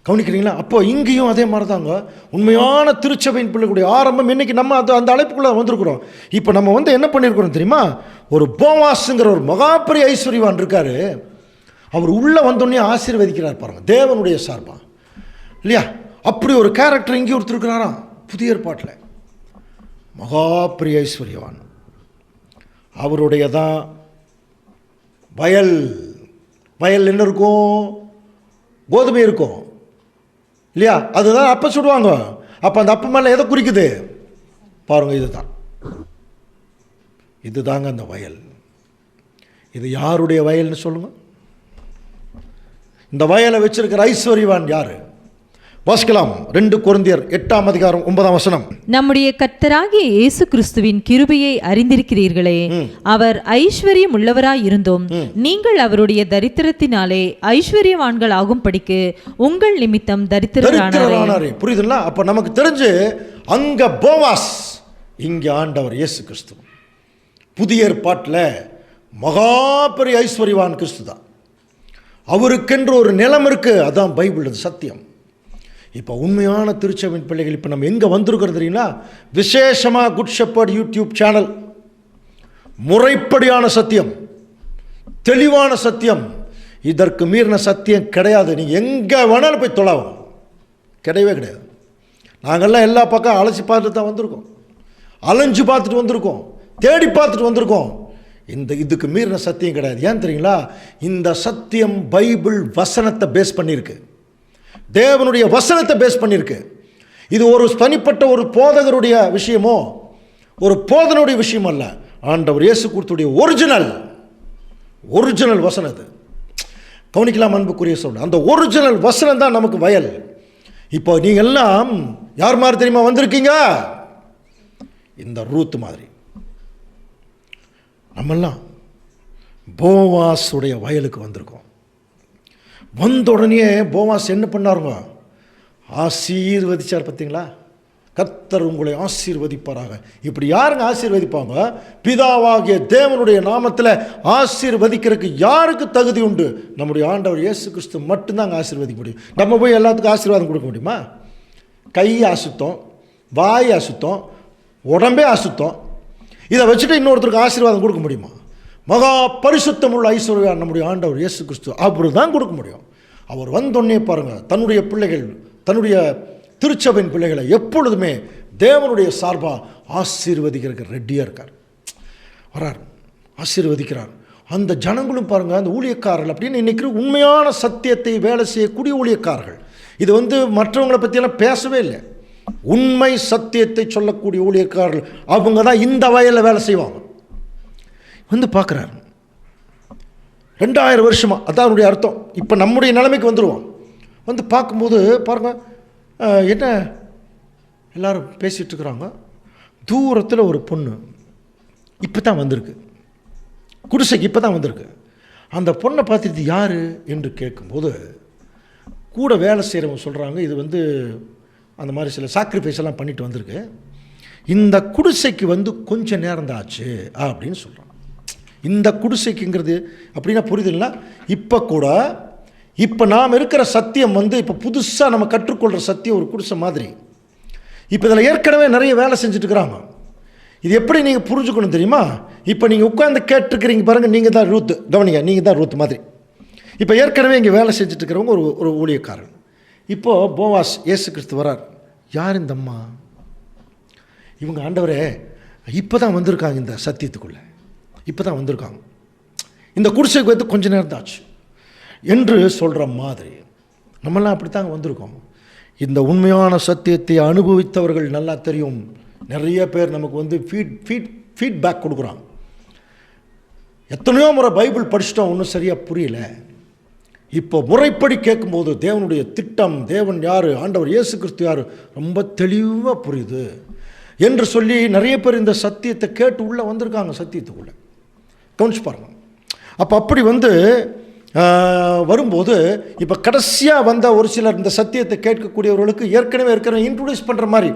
கவனிக்கிறீங்களா? அப்போ இங்கேயும் அதே மாதிரி தாங்க. உண்மையான திருச்சபையின் பிள்ளைகளுடைய ஆரம்பம் இன்றைக்கி நம்ம அந்த அழைப்புக்குள்ளே வந்திருக்கிறோம். இப்போ நம்ம என்ன பண்ணியிருக்கிறோம் தெரியுமா? ஒரு போவாஸுங்கிற ஒரு மகாபெரிய ஐஸ்வர்யவான் இருக்கார். அவர் உள்ளே வந்தோடனே ஆசீர்வதிக்கிறார் பாருங்கள், தேவனுடைய சார்பா இல்லையா? அப்படி ஒரு கேரக்டர் இங்கே ஒருத்தருக்கிறாராம் புதிய ஏற்பாட்டில். மகாபெரிய ஐஸ்வர்யவான். அவருடைய தான் வயல் என்ன இருக்கும்? கோதுமை இருக்கும் இல்லையா? அதுதான் அப்போ சுடுவாங்க. அப்போ அந்த அப்பம் மேலே எதை குறிக்குது பாருங்க, இதுதாங்க அந்த வயல். இது யாருடைய வயல்னு சொல்லுங்க? இந்த வயலை வச்சிருக்கிற ஐஸ்வர்யவான் யாரு? வாசிக்கலாம். 2 கொரிந்தியர் 8ஆம் அதிகாரம் 9ஆம் வசனம். நம்முடைய கர்த்தராகிய இயேசு கிறிஸ்துவின் கிருபையை அறிந்திருக்கிறீர்களே, அவர் ஐஸ்வர்யம் உள்ளவராய் இருந்தும் நீங்கள் அவருடைய தரித்திரத்தினாலே ஐஸ்வர்யவான்கள் ஆகும்படிக்கு உங்கள் நிமித்தம் தரித்திரரானாரே. புரியுதுங்களா? அப்ப நமக்கு தெரிஞ்சு அங்க போவாஸ், இங்க ஆண்டவர் இயேசு கிறிஸ்து. புதிய ஏற்பாட்டில் மகா பெரிய ஐஸ்வர்யவான் கிறிஸ்து தான். அவருக்கென்று ஒரு நிலம் இருக்கு. அதான் பைபிள், அது சத்தியம். இப்போ உண்மையான திருச்சபையின் பிள்ளைகள் இப்போ நம்ம எங்கே வந்திருக்கிறது தெரியுங்களா? விசேஷமாக குட் ஷெப்பர்ட் யூடியூப் சேனல். முறைப்படியான சத்தியம், தெளிவான சத்தியம். இதற்கு மீறின சத்தியம் கிடையாது. நீங்கள் எங்கே வேணாலும் போய் தொழாவும், கிடையவே கிடையாது. நாங்கள்லாம் எல்லா பக்கம் அலசி பார்த்துட்டு தான் வந்திருக்கோம், அலைஞ்சு பார்த்துட்டு வந்திருக்கோம், தேடி பார்த்துட்டு வந்திருக்கோம். இதுக்கு மீறின சத்தியம் கிடையாது. ஏன் தெரியுங்களா? இந்த சத்தியம் பைபிள் வசனத்தை பேஸ் பண்ணியிருக்கு, தேவனுடைய வசனத்தை பேஸ் பண்ணியிருக்கு. இது ஒரு தனிப்பட்ட ஒரு போதகருடைய விஷயமோ ஒரு போதனுடைய விஷயம் அல்ல. ஆண்டவர் இயேசு கிறிஸ்துவுடைய ஒரிஜினல் வசனம் அது. கவனிக்கலாம் அன்புக்குரிய சொல்ல, அந்த ஒரிஜினல் வசனம் தான் நமக்கு வயல். இப்போ நீங்கள் எல்லாம் யார் மாதிரி தெரியுமா வந்திருக்கீங்க? இந்த ரூத் மாதிரி. நம்மெல்லாம் போவாஸுடைய வயலுக்கு வந்திருக்கோம். வந்த உடனே போவாஸ் என்ன பண்ணாருங்க? ஆசீர்வதிச்சார். பார்த்தீங்களா? கர்த்தர் உங்களை ஆசீர்வதிப்பாராக. இப்படி யாருங்க ஆசீர்வதிப்பாங்க? பிதாவாகிய தேவனுடைய நாமத்தில் ஆசீர்வதிக்கிறதுக்கு யாருக்கு தகுதி உண்டு? நம்முடைய ஆண்டவர் இயேசு கிறிஸ்து மட்டும்தாங்க ஆசீர்வதிக்க முடியும். நம்ம போய் எல்லாத்துக்கும் ஆசீர்வாதம் கொடுக்க முடியுமா? கை அசுத்தம், வாய் அசுத்தம், உடம்பே அசுத்தம். இதை வச்சுட்டு இன்னொருத்தருக்கு ஆசீர்வாதம் கொடுக்க முடியுமா? மகா பரிசுத்தம் உள்ள ஐஸ்வர்யான் நம்முடைய ஆண்டவர் இயேசு கிறிஸ்து அப்படி தான் கொடுக்க முடியும். அவர் வந்தோடனே பாருங்கள், தன்னுடைய பிள்ளைகள், தன்னுடைய திருச்சபையின் பிள்ளைகளை எப்பொழுதுமே தேவனுடைய சார்பாக ஆசீர்வதிக்கிறதுக்கு ரெடியாக இருக்கார். வரார், ஆசீர்வதிக்கிறார். அந்த ஜனங்களும் பாருங்கள், அந்த ஊழியக்காரர்கள் அப்படின்னு இன்றைக்கி உண்மையான சத்தியத்தை வேலை செய்யக்கூடிய ஊழியக்காரர்கள். இது மற்றவங்களை பற்றியெல்லாம் பேசவே இல்லை. உண்மை சத்தியத்தை சொல்லக்கூடிய ஊழியக்காரர்கள் அவங்க தான் இந்த வயலில் வேலை செய்வாங்க. பார்க்குறாரு 2000 வருஷமாக, அதான் அவருடைய அர்த்தம். இப்போ நம்முடைய நிலைமைக்கு வந்துடுவோம். பார்க்கும்போது பாருங்கள், என்ன எல்லோரும் பேசிகிட்டு இருக்கிறாங்க. தூரத்தில் ஒரு பொண்ணு இப்போ தான் வந்திருக்கு, குடிசைக்கு இப்போ தான் வந்திருக்கு. அந்த பொண்ணை பார்த்துட்டு யார் என்று கேட்கும்போது கூட வேலை செய்கிறவங்க சொல்கிறாங்க, இது அந்த மாதிரி சில சாக்ரிஃபைஸ் எல்லாம் பண்ணிட்டு வந்திருக்கு, இந்த குடிசைக்கு கொஞ்சம் நேரம் தான் ஆச்சு அப்படின்னு சொல்கிறாங்க. இந்த குடிசைக்குங்கிறது அப்படின்னா புரியுதுங்களா? இப்போ நாம் இருக்கிற சத்தியம் இப்போ புதுசாக நம்ம கற்றுக்கொள்கிற சத்தியம் ஒரு குடிசை மாதிரி. இப்போ இதில் ஏற்கனவே நிறைய வேலை செஞ்சுட்டு இருக்கிறாங்க. இது எப்படி நீங்கள் புரிஞ்சுக்கணும் தெரியுமா? இப்போ நீங்கள் உட்காந்து கேட்டுருக்கிறீங்க பாருங்கள், நீங்கள் தான் ரூத். கவனிங்க, நீங்கள் தான் ரூத் மாதிரி. இப்போ ஏற்கனவே இங்கே வேலை செஞ்சுட்டு இருக்கிறவங்க ஒரு ஊழியக்காரன். இப்போது போவாஸ் இயேசு கிறிஸ்து வரார். யார் இந்த அம்மா? இவங்க ஆண்டவரே இப்போ தான் வந்திருக்காங்க, இந்த சத்தியத்துக்குள்ளே இப்போ தான் வந்திருக்காங்க, இந்த குடிசைக்கு கொஞ்ச நேரம் தான் ஆச்சு என்று சொல்கிற மாதிரி நம்மளாம் அப்படி தாங்க வந்திருக்கோம். இந்த உண்மையான சத்தியத்தை அனுபவித்தவர்கள் நல்லா தெரியும். நிறைய பேர் நமக்கு ஃபீட்பேக் கொடுக்குறாங்க. எத்தனையோ முறை பைபிள் படிச்சிட்டோம், ஒன்றும் சரியாக புரியல. இப்போ முறைப்படி கேட்கும்போது தேவனுடைய திட்டம், தேவன் யார், ஆண்டவர் இயேசு கிறிஸ்து யார் ரொம்ப தெளிவாக புரியுது என்று சொல்லி நிறைய பேர் இந்த சத்தியத்தை கேட்டு உள்ளே வந்திருக்காங்க. சத்தியத்துக்குள்ளே கவனிச்சு பாருங்கள். அப்போ அப்படி வரும்போது இப்போ கடைசியாக வந்த ஒரு சிலர் இந்த சத்தியத்தை கேட்கக்கூடியவர்களுக்கு ஏற்கனவே இன்ட்ரடியூஸ் பண்ணுற மாதிரி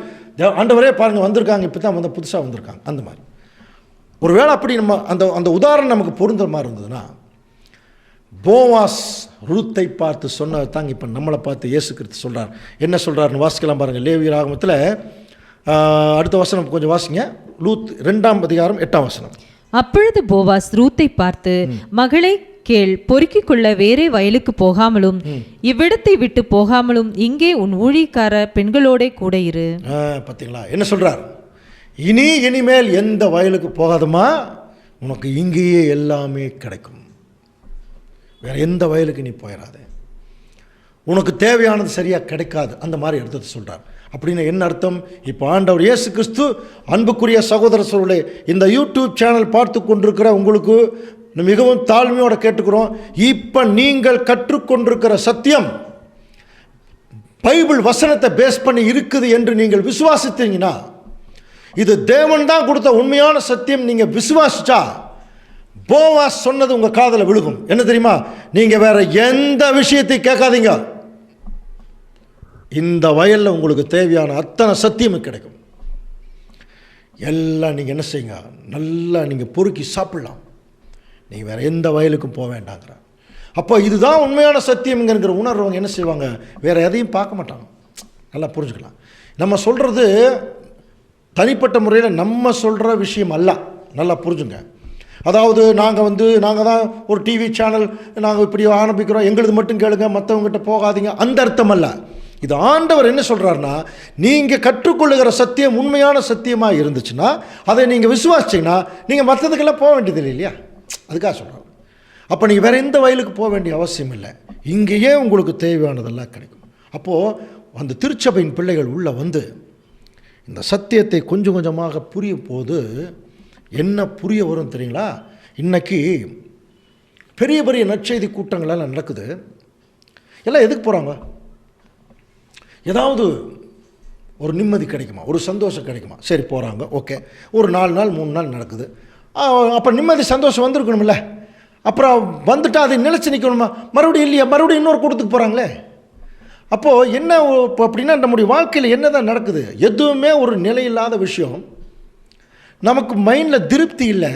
ஆண்டவரே பாருங்கள் வந்திருக்காங்க, இப்போ தான் புதுசாக வந்திருக்காங்க. அந்த மாதிரி ஒரு வேளை அப்படி நம்ம அந்த உதாரணம் நமக்கு பொருந்துற மாதிரி இருந்ததுன்னா, போவாஸ் ரூத்தை பார்த்து சொன்னது தாங்க இப்போ நம்மளை பார்த்து இயேசு கிறிஸ்து சொல்கிறார். என்ன சொல்கிறாருன்னு வாசிக்கலாம் பாருங்கள். லேவியர் ஆகமத்தில் அடுத்த வசனம் கொஞ்சம் வாசிங்க. லூத் 2ஆம் அதிகாரம் 8ஆம் வசனம். அப்பொழுது போவாஸ் ரூத்தை பார்த்து, மகளை கேள், பொறுக்கிக் கொள்ள வேறே வயலுக்கு போகாமலும் இவ்விடத்தை விட்டு போகாமலும் இங்கே உன் ஊழியக்கார பெண்களோட கூட இரு. பார்த்தீங்களா என்ன சொல்கிறார்? இனிமேல் எந்த வயலுக்கு போகாதமா, உனக்கு இங்கேயே எல்லாமே கிடைக்கும், வேற எந்த வயலுக்கு நீ போயிடாத, உனக்கு தேவையானது சரியாக கிடைக்காது, அந்த மாதிரி எடுத்து சொல்கிறார். அப்படின்னு என்ன அர்த்தம்? இப்போ ஆண்டவர் இயேசு கிறிஸ்து அன்புக்குரிய சகோதர சகோதரர்களே, இந்த யூடியூப் சேனல் பார்த்து கொண்டிருக்கிற உங்களுக்கு மிகவும் தாழ்மையோடு கேட்டுக்கிறோம். இப்போ நீங்கள் கற்றுக்கொண்டிருக்கிற சத்தியம் பைபிள் வசனத்தை பேஸ் பண்ணி இருக்குது என்று நீங்கள் விசுவாசித்தீங்கன்னா, இது தேவன் தான் கொடுத்த உண்மையான சத்தியம் நீங்கள் விசுவாசிச்சா, போவாஸ் சொன்னது உங்கள் காதில் விழுகும். என்ன தெரியுமா? நீங்கள் வேற எந்த விஷயத்தை கேட்காதீங்க, இந்த வயலில் உங்களுக்கு தேவையான அத்தனை சத்தியமும் கிடைக்கும். எல்லாம் நீங்கள் என்ன செய்யுங்க, நல்லா நீங்கள் பொறுக்கி சாப்பிடலாம், நீங்கள் வேறு எந்த வயலுக்கும் போக வேண்டாங்கிற. அப்போ இதுதான் உண்மையான சத்தியம்ங்கிற உணர்வங்க என்ன செய்வாங்க, வேறு எதையும் பார்க்க மாட்டாங்க. நல்லா புரிஞ்சுக்கலாம். நம்ம சொல்கிறது தனிப்பட்ட முறையில் நம்ம சொல்கிற விஷயம் அல்ல, நல்லா புரிஞ்சுங்க. அதாவது நாங்கள் தான் ஒரு டிவி சேனல் நாங்கள் இப்படி ஆரம்பிக்கிறோம், எங்களுது மட்டும் கேளுங்க, மற்றவங்ககிட்ட போகாதீங்க, அந்த அர்த்தம் அல்ல. இது ஆண்டவர் என்ன சொல்கிறாருன்னா, நீங்கள் கற்றுக்கொள்ளுகிற சத்தியம் உண்மையான சத்தியமாக இருந்துச்சுன்னா, அதை நீங்கள் விசுவாசிச்சிங்கன்னா நீங்கள் மற்றதுக்கெல்லாம் போக வேண்டியது இல்லை இல்லையா? அதுக்காக சொல்கிறாங்க. அப்போ நீங்கள் வேறு எந்த வயலுக்கு போக வேண்டிய அவசியம் இல்லை, இங்கேயே உங்களுக்கு தேவையானதெல்லாம் கிடைக்கும். அப்போது அந்த திருச்சபையின் பிள்ளைகள் உள்ளே வந்து இந்த சத்தியத்தை கொஞ்சம் கொஞ்சமாக புரியும் போது என்ன புரிய வரும் தெரியுங்களா? இன்றைக்கி பெரிய பெரிய நற்செய்தி கூட்டங்களெல்லாம் நடக்குது. எல்லாம் எதுக்கு போகிறாங்க? ஏதாவது ஒரு நிம்மதி கிடைக்குமா, ஒரு சந்தோஷம் கிடைக்குமா, சரி போகிறாங்க, ஓகே. ஒரு 4 நாள் 3 நாள் நடக்குது. அப்போ நிம்மதி சந்தோஷம் வந்திருக்கணும்ல. அப்புறம் வந்துட்டால் அதை நிலச்சி நிற்கணுமா? மறுபடியும் இல்லையா, மறுபடியும் இன்னொரு கூட்டத்துக்கு போகிறாங்களே. அப்போது என்ன இப்போ அப்படின்னா, நம்முடைய வாழ்க்கையில் என்ன தான் நடக்குது? எதுவுமே ஒரு நிலையில்லாத விஷயம், நமக்கு மைண்டில் திருப்தி இல்லை,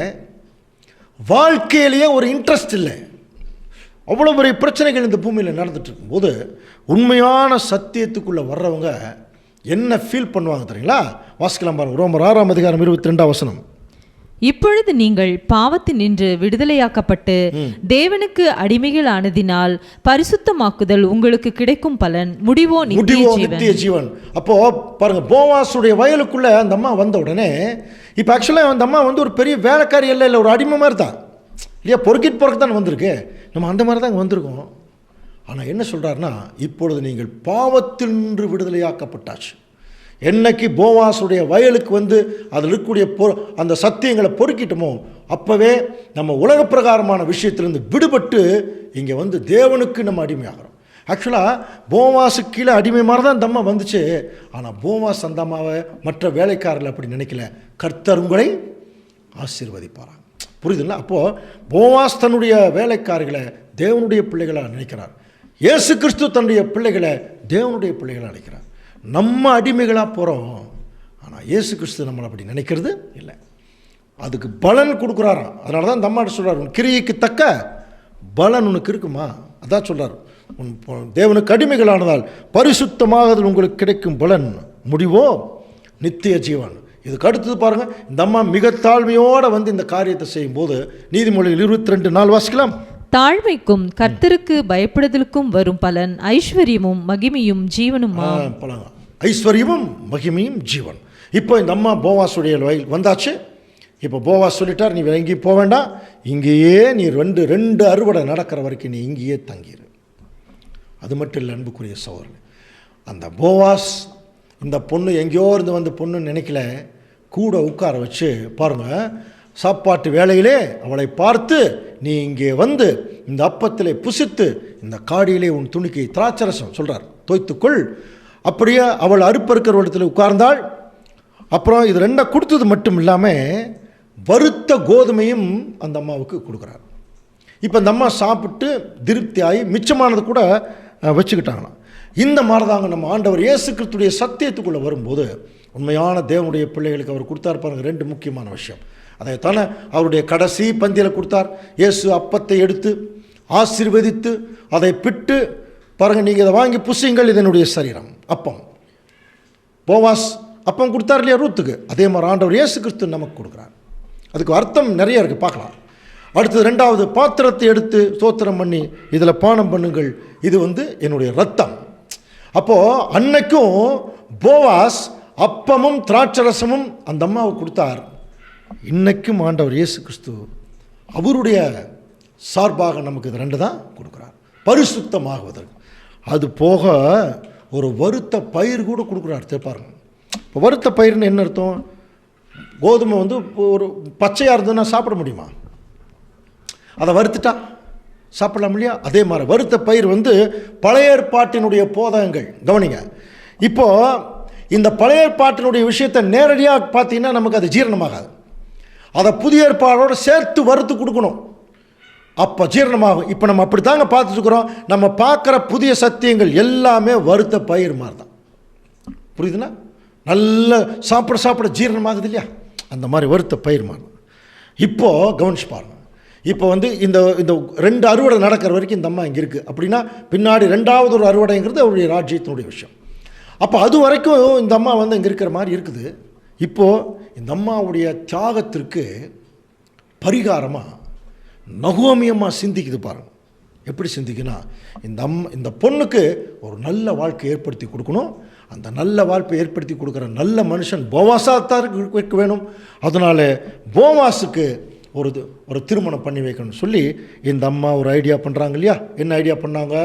வாழ்க்கையிலேயே ஒரு இன்ட்ரெஸ்ட் இல்லை. அவ்வளோ பெரிய பிரச்சனைகள் இந்த பூமியில் நடந்துட்டு இருக்கும்போது உண்மையான சத்தியத்துக்குள்ளே வர்றவங்க என்ன ஃபீல் பண்ணுவாங்க தெரியுங்களா? வாசிக்கலாம் பாருங்கள். ரோமர் 6ஆம் அதிகாரம் 22ஆம் வசனம். இப்பொழுது நீங்கள் பாவத்தினின்று விடுதலையாக்கப்பட்டு தேவனுக்கு அடிமைகள் ஆனதினால் பரிசுத்தமாக்குதல் உங்களுக்கு கிடைக்கும் பலன் முடிவோ நித்திய ஜீவன். அப்போ பாருங்க, போவாசுடைய வயலுக்குள்ள அந்த அம்மா வந்த உடனே, இப்போ ஆக்சுவலாக அந்த அம்மா ஒரு பெரிய வேலைக்காரி இல்லை, ஒரு அடிமை மாதிரி தான் இல்லையா? பொறுக்கிட்டு போறக்கு தான் வந்திருக்கு. நம்ம அந்த மாதிரி தான் வந்திருக்கோம். ஆனால் என்ன சொல்கிறாருன்னா, இப்பொழுது நீங்கள் பாவத்தினின்று விடுதலையாக்கப்பட்டாச்சு. என்னைக்கு போவாசுடைய வயலுக்கு அதில் இருக்கக்கூடிய அந்த சத்தியங்களை பொறுக்கிட்டோமோ, அப்போவே நம்ம உலக பிரகாரமான விஷயத்திலிருந்து விடுபட்டு இங்கே தேவனுக்கு நம்ம அடிமையாகிறோம். ஆக்சுவலாக போவாசு கீழே அடிமை மாதிரி தான் அந்த அம்மா வந்துச்சு. ஆனால் போவாஸ் அந்த அம்மாவை மற்ற வேலைக்காரர்கள் அப்படி நினைக்கல. கர்த்தர் உங்களை ஆசீர்வதிப்பாராங்க. புரியுதுங்களா? அப்போது போவாஸ் தன்னுடைய வேலைக்காரர்களை தேவனுடைய பிள்ளைகளாக நினைக்கிறார். இயேசு கிறிஸ்து தன்னுடைய பிள்ளைகளை தேவனுடைய பிள்ளைகளாக நினைக்கிறார். நம்ம அடிமைகளாக போகிறோம், ஆனால் இயேசு கிறிஸ்து நம்மளை அப்படி நினைக்கிறது இல்லை. அதுக்கு பலன் கொடுக்குறாராம். அதனால தான் இந்த அம்மாட்ட சொல்கிறார், உன் கிரியைக்கு தக்க பலன் உனக்கு இருக்குமா? அதான் சொல்கிறார், உன் தேவனுக்கு அடிமைகளானதால் பரிசுத்தமாகதில் உங்களுக்கு கிடைக்கும் பலன் முடிவோ நித்திய ஜீவன். இதுக்கு அடுத்தது பாருங்கள், இந்த அம்மா மிக தாழ்மையோடு இந்த காரியத்தை செய்யும்போது நீதிமொழிகள் 22:4 வாசிக்கலாம். தாழ்மைக்கும் கர்த்தருக்கு பயப்படுதலுக்கும் வரும் பலன் ஐஸ்வர்யமும் மகிமையும் ஜீவனும். ஐஸ்வர்யமும் மகிமையும் ஜீவன். இப்போ இந்த அம்மா போவாசுடைய வயல் வந்தாச்சு. இப்போ போவாஸ் சொல்லிட்டார், நீ எங்கேயும் போக வேண்டாம், இங்கேயே நீ ரெண்டு அறுவடை நடக்கிற வரைக்கும் நீ இங்கேயே தங்கிடு. அது மட்டும் இல்லை அன்புக்குரிய சகோதரன், அந்த போவாஸ் இந்த பொண்ணு எங்கேயோ இருந்து பொண்ணுன்னு நினைக்கல, கூட உட்கார வச்சு பாருங்கள், சாப்பாட்டு வேளையிலே அவளை பார்த்து, நீ இங்கே இந்த அப்பத்திலே புசித்து இந்த காடியிலே உன் துணிக்கை திராட்சரசம் சொல்கிறார் தோய்த்துக்குள். அப்படியே அவள் அறுப்பறுக்கிற இடத்துல உட்கார்ந்தாள். அப்புறம் இது ரெண்டை கொடுத்தது மட்டும் இல்லாமல் வறுத்த கோதுமையும் அந்த அம்மாவுக்கு கொடுக்குறார். இப்போ இந்த அம்மா சாப்பிட்டு திருப்தி ஆகி மிச்சமானது கூட வச்சுக்கிட்டாங்களாம். இந்த மாதிரி தாங்க நம்ம ஆண்டவர் இயேசு கிறிஸ்துடைய சத்தியத்துக்குள்ளே வரும்போது உண்மையான தேவனுடைய பிள்ளைகளுக்கு அவர் கொடுத்தார் பாருங்க 2 முக்கியமான விஷயம். அதைத்தானே அவருடைய கடைசி பந்தியில் கொடுத்தார். இயேசு அப்பத்தை எடுத்து ஆசீர்வதித்து அதை பிட்டு பாருங்கள், நீங்கள் இதை வாங்கி புசியுங்கள், இதனுடைய சரீரம். அப்பம் போவாஸ் அப்பம் கொடுத்தார் இல்லையா ரூத்துக்கு, அதே மாதிரி ஆண்டவர் இயேசு கிறிஸ்து நமக்கு கொடுக்குறார். அதுக்கு அர்த்தம் நிறைய இருக்குது, பார்க்கலாம். அடுத்தது 2வது, பாத்திரத்தை எடுத்து ஸ்தோத்திரம் பண்ணி இதில் பானம் பண்ணுங்கள், இது என்னுடைய ரத்தம். அப்போது அன்னைக்கும் போவாஸ் அப்பமும் திராட்சரசமும் அந்த அம்மாவுக்கு கொடுத்தார். இன்னைக்கும் ஆண்டவர் இயேசு கிறிஸ்து அவருடைய சார்பாக நமக்கு இது 2 தான் கொடுக்குறார், பரிசுத்தமாகுவதற்கு. அது போக ஒரு வறுத்த பயிர் கூட கொடுக்குறார். பாருங்க, இப்போ வறுத்த பயிர்னு என்ன அர்த்தம்? கோதுமை ஒரு பச்சையாக இருந்ததுன்னா சாப்பிட முடியுமா? அதை வறுத்துட்டா சாப்பிடலாம் இல்லையா? அதே மாதிரி வறுத்த பயிர் பழைய ஏற்பாட்டினுடைய போதகங்கள். கவனிங்க, இப்போது இந்த பழைய ஏற்பாட்டினுடைய விஷயத்தை நேரடியாக பார்த்தீங்கன்னா நமக்கு அது ஜீரணமாகாது. அதை புதிய ஏற்பாடோடு சேர்த்து வறுத்து கொடுக்கணும், அப்போ ஜீரணமாகும். இப்போ நம்ம அப்படி தாங்க பார்த்துட்டுருக்குறோம். நம்ம பார்க்குற புதிய சத்தியங்கள் எல்லாமே வறுத்த பயிர் மாதிரி தான். புரியுதுன்னா? நல்ல சாப்பிட ஜீரணமாகுது இல்லையா? அந்த மாதிரி வறுத்த பயிர் மாதிரி. இப்போது கவனிச்சு பாருங்க, இப்போ இந்த 2 அறுவடை நடக்கிற வரைக்கும் இந்த அம்மா இங்கே இருக்குது அப்படின்னா, பின்னாடி 2வது ஒரு அறுவடைங்கிறது அவருடைய ராஜ்யத்தினுடைய விஷயம். அப்போ அது வரைக்கும் இந்த அம்மா இங்கே இருக்கிற மாதிரி இருக்குது. இப்போது இந்த அம்மாவுடைய தியாகத்திற்கு பரிகாரமாக நகோமி அம்மா சிந்திக்குது பாருங்க. எப்படி சிந்திக்குன்னா, இந்த பொண்ணுக்கு ஒரு நல்ல வாழ்க்கை ஏற்படுத்தி கொடுக்கணும். அந்த நல்ல வாழ்க்கை ஏற்படுத்தி கொடுக்குற நல்ல மனுஷன் போவாஸாத்தான் வைக்க வேணும். அதனால் போவாஸுக்கு ஒரு திருமணம் பண்ணி வைக்கணும்னு சொல்லி இந்த அம்மா ஒரு ஐடியா பண்ணுறாங்க இல்லையா? என்ன ஐடியா பண்ணாங்க?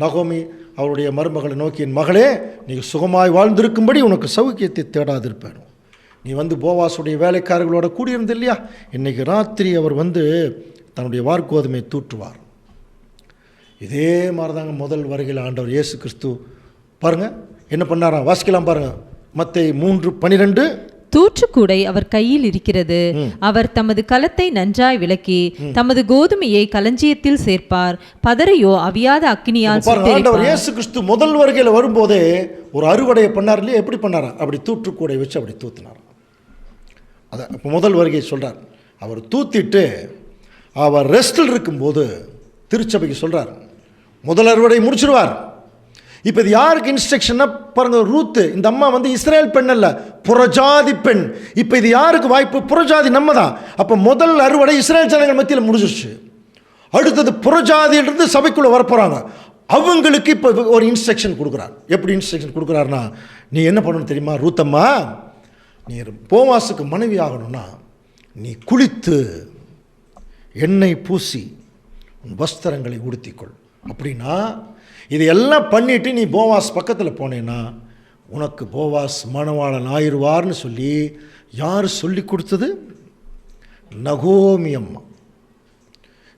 நகோமி அவருடைய மருமகளை நோக்கி, என் மகளே, நீ சுகமாய் வாழ்ந்திருக்கும்படி உனக்கு சௌக்கியத்தை தேடாதிருப்பேன். நீ போவாஸுடைய வேலைக்காரர்களோட கூடியிருந்து இல்லையா? இன்றைக்கி ராத்திரி அவர் தன்னுடைய வார்கோதுமை தூற்றுவார். இதே மாதிரி தாங்க முதல் வருகையில் ஆண்டவர் இயேசு கிறிஸ்து பாருங்கள் என்ன பண்ணாராம், வாசிக்கலாம் பாருங்கள். மத்தேயு 3:12. தூற்றுக்கூடை அவர் கையில் இருக்கிறது, அவர் தமது கலத்தை நன்றாய் விளக்கி தமது கோதுமையை களஞ்சியத்தில் சேர்ப்பார், பதரையோ அவியாத அக்கினியால் சுட்டெரிப்பார். ஆண்டவர் இயேசு கிறிஸ்து முதல் வருகையில் வரும்போதே ஒரு அறுவடையை பண்ணார் இல்லையா? எப்படி பண்ணாரா? அப்படி தூற்றுக்கூடை வச்சு அப்படி தூத்தினார். அதை இப்போ முதல் வருகை சொல்கிறார். அவர் தூத்திட்டு அவர் ரெஸ்டில் இருக்கும்போது திருச்சபைக்கு சொல்கிறார், முதல் அறுவடை முடிச்சிருவார். இப்போ இது யாருக்கு இன்ஸ்ட்ரக்ஷன்னா பாருங்க, ரூத்து இந்த அம்மா இஸ்ரேல் பெண் அல்ல, புறஜாதி பெண். இப்போ இது யாருக்கு வாய்ப்பு? புறஜாதி நம்ம தான். அப்போ முதல் அறுவடை இஸ்ரேல் ஜனங்கள் மத்தியில் முடிஞ்சிருச்சு. அடுத்தது புறஜாதியிலிருந்து சபைக்குள்ளே வரப்போகிறாங்க. அவங்களுக்கு இப்போ ஒரு இன்ஸ்ட்ரக்ஷன் கொடுக்குறார். எப்படி இன்ஸ்ட்ரக்ஷன் கொடுக்குறாருன்னா, நீ என்ன பண்ணணும் தெரியுமா ரூத்தம்மா? நீ போவாஸுக்கு மனைவி ஆகணும்னா நீ குளித்து எண்ணெய் பூசி உன் வஸ்திரங்களை உடுத்திக்கொள். அப்படின்னா இதையெல்லாம் பண்ணிவிட்டு நீ போவாஸ் பக்கத்தில் போனேன்னா உனக்கு போவாஸ் மணவாளன் ஆயிடுவார்னு சொல்லி யார் சொல்லி கொடுத்தது? நகோமி அம்மா.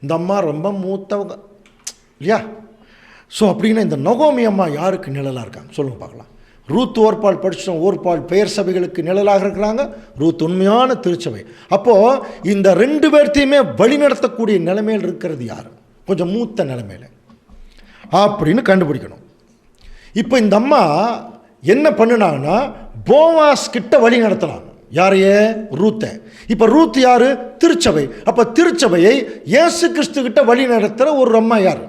இந்த அம்மா ரொம்ப மூத்தவங்க இல்லையா? ஸோ அப்படின்னா இந்த நகோமி அம்மா யாருக்கு நிழலாக இருக்காங்க சொல்லுங்க பார்க்கலாம். ரூத் ஓர்பால் படித்தோம், ஓர்பால் பெயர் சபைகளுக்கு நிழலாக இருக்கிறாங்க, ரூத் உண்மையான திருச்சபை. அப்போது இந்த 2 பேர்த்தையுமே வழிநடத்தக்கூடிய நிலைமையில் இருக்கிறது யார்? கொஞ்சம் மூத்த நிலைமையில் அப்படின்னு கண்டுபிடிக்கணும். இப்போ இந்த அம்மா என்ன பண்ணினாங்கன்னா போவாஸ் கிட்ட வழி நடத்தலாம். யாரையே? ரூத்தை. இப்போ ரூத் யார்? திருச்சபை. அப்போ திருச்சபையை இயேசு கிறிஸ்து கிட்ட வழி நடத்துகிற ஒரு அம்மா யார்?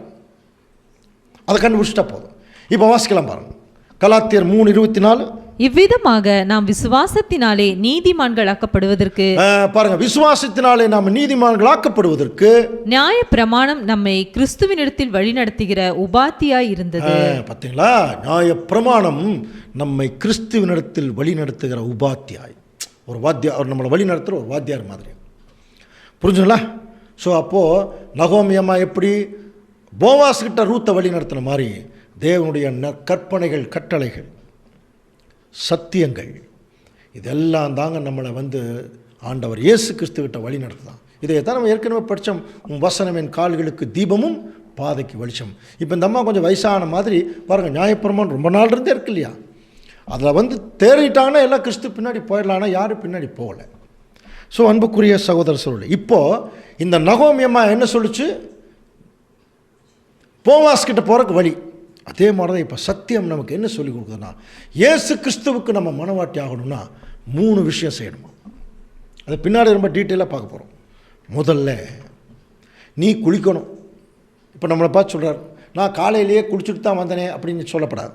அதை கண்டுபிடிச்சிட்டா போதும். இப்போ வாசிக்கலாம் பாருங்க, கலாத்தியர் 3:24. இவ்விதமாக நாம் விசுவாசத்தினாலே நீதிமான்களாக்கப்படுவதற்கு, பாருங்க, விசுவாசத்தினாலே நாம் நீதிமான்களாக்கப்படுவதற்கு நியாய பிரமாணம் நம்மை கிறிஸ்துவினிடத்தில் வழிநடத்துகிற உபாத்தியாய் இருந்தது. பார்த்தீங்களா? நியாய பிரமாணம் நம்மை கிறிஸ்துவினிடத்தில் வழிநடத்துகிற உபாத்தியாய். ஒரு வாத்தியார் நம்மளை வழி நடத்துகிற ஒரு வாத்தியார் மாதிரி. புரிஞ்சுங்களா? ஸோ அப்போது நகோமி அம்மா எப்படி போவாஸ் கிட்ட ரூத்தை வழி நடத்தின மாதிரி தேவனுடைய கற்பனைகள், கட்டளைகள், சத்தியங்கள் இதெல்லாம் தாங்க நம்மளை ஆண்டவர் இயேசு கிறிஸ்துவிட்ட வழி நடத்துதான். இதைத்தான் நம்ம ஏற்கனவே படித்தோம், உன் வசனம் என் கால்களுக்கு தீபமும் பாதைக்கு வெளிச்சம். இப்போ இந்த அம்மா கொஞ்சம் வயசான மாதிரி பாருங்கள், நியாயப்பிரமாணம் ரொம்ப நாள் இருந்தே இருக்கு இல்லையா? அதில் தேறிட்டாங்கன்னா எல்லாம் கிறிஸ்து பின்னாடி போயிடலான்னா யாரும் பின்னாடி போகலை. ஸோ அன்புக்குரிய சகோதர சகோதரி, இப்போது இந்த நகோமி அம்மா என்ன சொல்லிச்சு? போவாஸ் கிட்ட போகிறக்கு வழி. அதே மாதிரி தான் இப்போ சத்தியம் நமக்கு என்ன சொல்லி கொடுக்குதுன்னா, இயேசு கிறிஸ்துவுக்கு நம்ம மனவாட்டி ஆகணும்னா 3 விஷயம் செய்யணுமா. அதை பின்னாடி ரொம்ப டீட்டெயிலாக பார்க்க போகிறோம். முதல்ல நீ குளிக்கணும். இப்போ நம்மளை பார்த்து சொல்கிறார், நான் காலையிலேயே குளிச்சுட்டு தான் வந்தனே அப்படின்னு சொல்லப்படாது.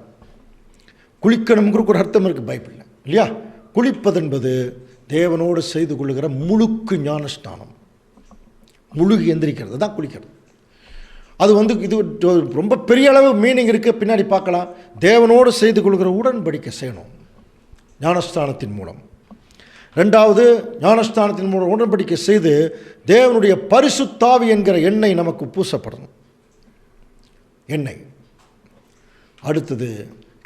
குளிக்கணுங்கிற ஒரு அர்த்தம் இருக்குது பைபிளில், இல்லையா? குளிப்பது என்பது தேவனோடு செய்து கொள்ளுகிற முழுக்கு ஞானஸ்நானம். முழுகி எந்திரிக்கிறது தான் குளிக்கிறது. அது இது ரொம்ப பெரிய அளவு மீனிங் இருக்குது, பின்னாடி பார்க்கலாம். தேவனோடு செய்து கொள்கிற உடன்படிக்கை செய்யணும் ஞானஸ்தானத்தின் மூலம். ரெண்டாவது, ஞானஸ்தானத்தின் மூலம் உடன்படிக்கை செய்து தேவனுடைய பரிசுத்தாவி என்கிற எண்ணெய் நமக்கு பூசப்படணும், எண்ணெய். அடுத்தது,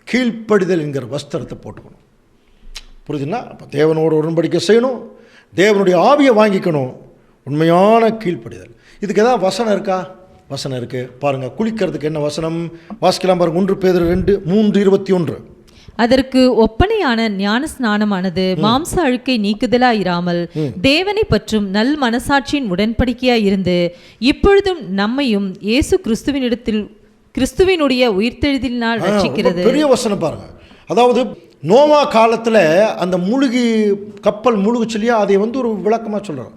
கீழ்ப்படிதல் என்கிற வஸ்திரத்தை போட்டுக்கணும். புரியுதுன்னா? அப்போ தேவனோட உடன்படிக்கை செய்யணும், தேவனுடைய ஆவியை வாங்கிக்கணும், உண்மையான கீழ்ப்படிதல். இதுக்கு எதாவது வசனம் இருக்கா? வசனம் இருக்குது பாருங்கள். குளிக்கிறதுக்கு என்ன வசனம் வாசிக்கலாம் பாருங்கள். 1 பேதுரு 2:3-21. அதற்கு ஒப்பனையான ஞான ஸ்நானமானது மாம்ச அழுக்கை நீக்குதலாயிராமல் தேவனை பற்றும் நல் மனசாட்சியின் உடன்படிக்கையாய் இருந்து இப்பொழுதும் நம்மையும் இயேசு கிறிஸ்துவினுடைய உயிர்த்தெழுதலினால் ரட்சிக்கிறது. பெரிய வசனம் பாருங்க. அதாவது நோவா காலத்தில் அந்த முழுகி கப்பல் முழுகுச்சலியா, அதை ஒரு விளக்கமாக சொல்கிறார்.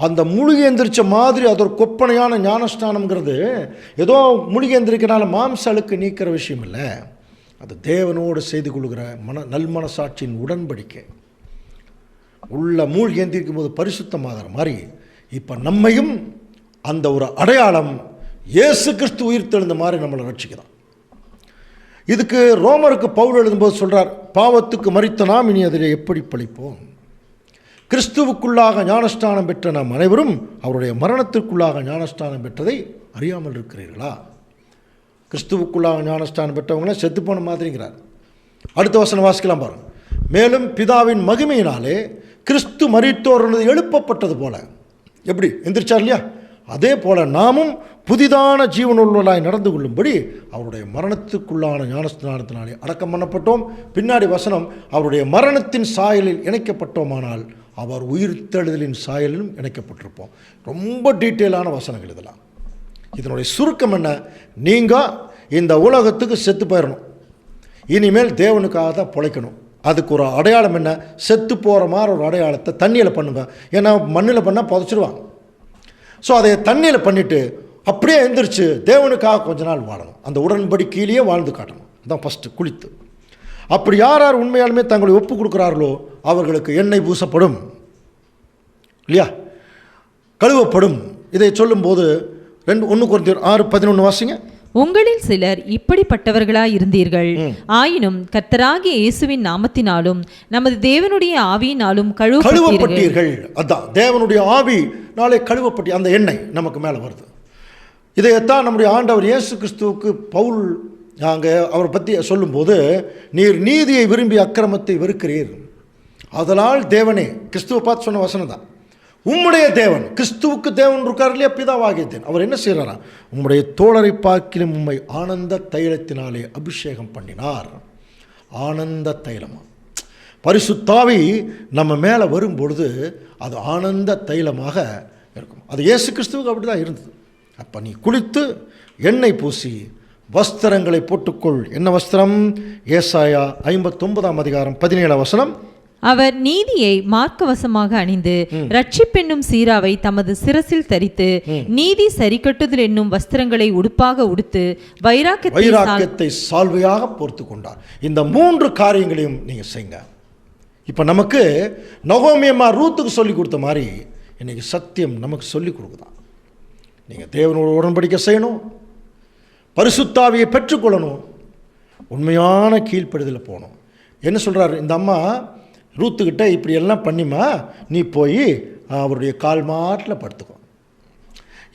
அந்த முழுகி எந்திரிச்ச மாதிரி அது ஒரு கொப்பனையான ஞானஸ்நானம்ங்கிறது ஏதோ முழுகி எந்திரிக்கிறனால மாம்ச அழுக்கு நீக்கிற விஷயம் இல்லை. அது தேவனோடு செய்து கொள்கிற நல்மனசாட்சியின் உடன்படிக்கை. உள்ள மூழ்கி எந்திரிக்கும் போது பரிசுத்தமாகிற மாதிரி இப்போ நம்மையும் அந்த ஒரு அடையாளம் இயேசு கிறிஸ்து உயிர்த்தெழுந்த மாதிரி நம்மளை ரட்சிக்கிறான். இதுக்கு ரோமருக்கு பவுல் எழுதும்போது சொல்கிறார், பாவத்துக்கு மரித்த நாம் இனி அதில் எப்படி பழிப்போம்? கிறிஸ்துவுக்குள்ளாக ஞானஸ்தானம் பெற்ற நாம் அனைவரும் அவருடைய மரணத்திற்குள்ளாக ஞானஸ்தானம் பெற்றதை அறியாமல் இருக்கிறீர்களா? கிறிஸ்துவுக்குள்ளாக ஞானஸ்தானம் பெற்றவங்களே செத்து போன மாதிரிங்கிறார். அடுத்த வசனம் வாசிக்கலாம் பாருங்கள். மேலும் பிதாவின் மகிமையினாலே கிறிஸ்து மரித்தோர்னது எழுப்பப்பட்டது போல, எப்படி எந்திரிச்சார் இல்லையா, அதே போல நாமும் புதிதான ஜீவனுள்ளவர்களாய் நடந்து கொள்ளும்படி அவருடைய மரணத்துக்குள்ளான ஞானஸ்தானத்தினாலே அடக்கம் பண்ணப்பட்டோம். பின்னாடி வசனம், அவருடைய மரணத்தின் சாயலில் இணைக்கப்பட்டோமானால் அவர் உயிர்த்தெழுதலின் சாயலிலும் இணைக்கப்பட்டிருப்போம். ரொம்ப டீட்டெயிலான வசனங்கள் இதெல்லாம். இதனுடைய சுருக்கம் என்ன? நீங்கள் இந்த உலகத்துக்கு செத்து போயிடணும், இனிமேல் தேவனுக்காக தான் பிழைக்கணும். அதுக்கு ஒரு அடையாளம் என்ன? செத்து போகிற மாதிரி ஒரு அடையாளத்தை தண்ணியில் பண்ணுங்க. ஏன்னா மண்ணில் பண்ணால் புதைச்சிடுவாங்க. ஸோ அதை தண்ணியில் பண்ணிவிட்டு அப்படியே எந்திரிச்சு தேவனுக்காக கொஞ்ச நாள் வாழணும், அந்த உடன்படிக்கையிலேயே வாழ்ந்து காட்டணும். அதுதான் ஃபஸ்ட்டு குளித்து. அப்படி யார் யார் உண்மையாலுமே தங்களை ஒப்பு கொடுக்குறார்களோ அவர்களுக்கு எண்ணெய் பூசப்படும், இல்லையா, கழுவப்படும். இதை சொல்லும்போது 1 கொரிந்தியர் 6:11 வாசிங்க. உங்களில் சிலர் இப்படிப்பட்டவர்களாய் இருந்தீர்கள், ஆயினும் கர்த்தராகிய இயேசுவின் நாமத்தினாலும் நமது தேவனுடைய ஆவியினாலும் கழுவப்பட்டீர்கள். அதான் தேவனுடைய ஆவி நாளை கழுவப்பட்டி அந்த எண்ணெய் நமக்கு மேலே வருது. இதைத்தான் நம்முடைய ஆண்டவர் இயேசு கிறிஸ்துவுக்கு பவுல் நாங்கள் அவரை பற்றி சொல்லும்போது, நீர் நீதியை விரும்பி அக்கிரமத்தை வெறுக்கிறீர், அதனால் தேவனே, கிறிஸ்துவை பார்த்து சொன்ன வசனம் தான், உம்முடைய தேவன், கிறிஸ்துவுக்கு தேவன் இருக்கார் இல்லையா, பிதாவாகிய தேவன், அவர் என்ன செய்கிறாரா, உம்முடைய தோழரை பார்க்கிலும் உம்மை ஆனந்த தைலத்தினாலே அபிஷேகம் பண்ணினார். ஆனந்த தைலமா, பரிசுத்தாவி நம்ம மேலே வரும்பொழுது அது ஆனந்த தைலமாக இருக்கும். அது இயேசு கிறிஸ்துவுக்கு அப்படி தான் இருந்தது. அப்போ நீ குளித்து எண்ணெய் பூசி வஸ்திரங்களை போட்டுக்கொள். என்ன வஸ்திரம்? ஏசாயா 59:17 வசனம். அவர் நீதியை மார்க்கவசமாக அணிந்து ரட்சிப்பென்னும் சீராவை தமது சிரசில் தரித்து நீதி சரிக்கட்டுதல் என்னும் வஸ்திரங்களை உடுப்பாக உடுத்து வைராக்கியத்தை சால்வையாக போர்த்து கொண்டார். இந்த 3 காரியங்களையும் நீங்கள் செய்யுங்க. இப்போ நமக்கு நகோமி அம்மா ரூத்துக்கு சொல்லி கொடுத்த மாதிரி இன்னைக்கு சத்தியம் நமக்கு சொல்லி கொடுக்குதான். நீங்கள் தேவனோட உடன்படிக்கை செய்யணும், பரிசுத்தாவியை பெற்றுக்கொள்ளணும், உண்மையான கீழ்ப்படுதலில் போகணும். என்ன சொல்கிறார் இந்த அம்மா ரூத்துக்கிட்ட, இப்படி எல்லாம் பண்ணிமா நீ போய் அவருடைய கால் மாட்டில் படுத்துக்கோ.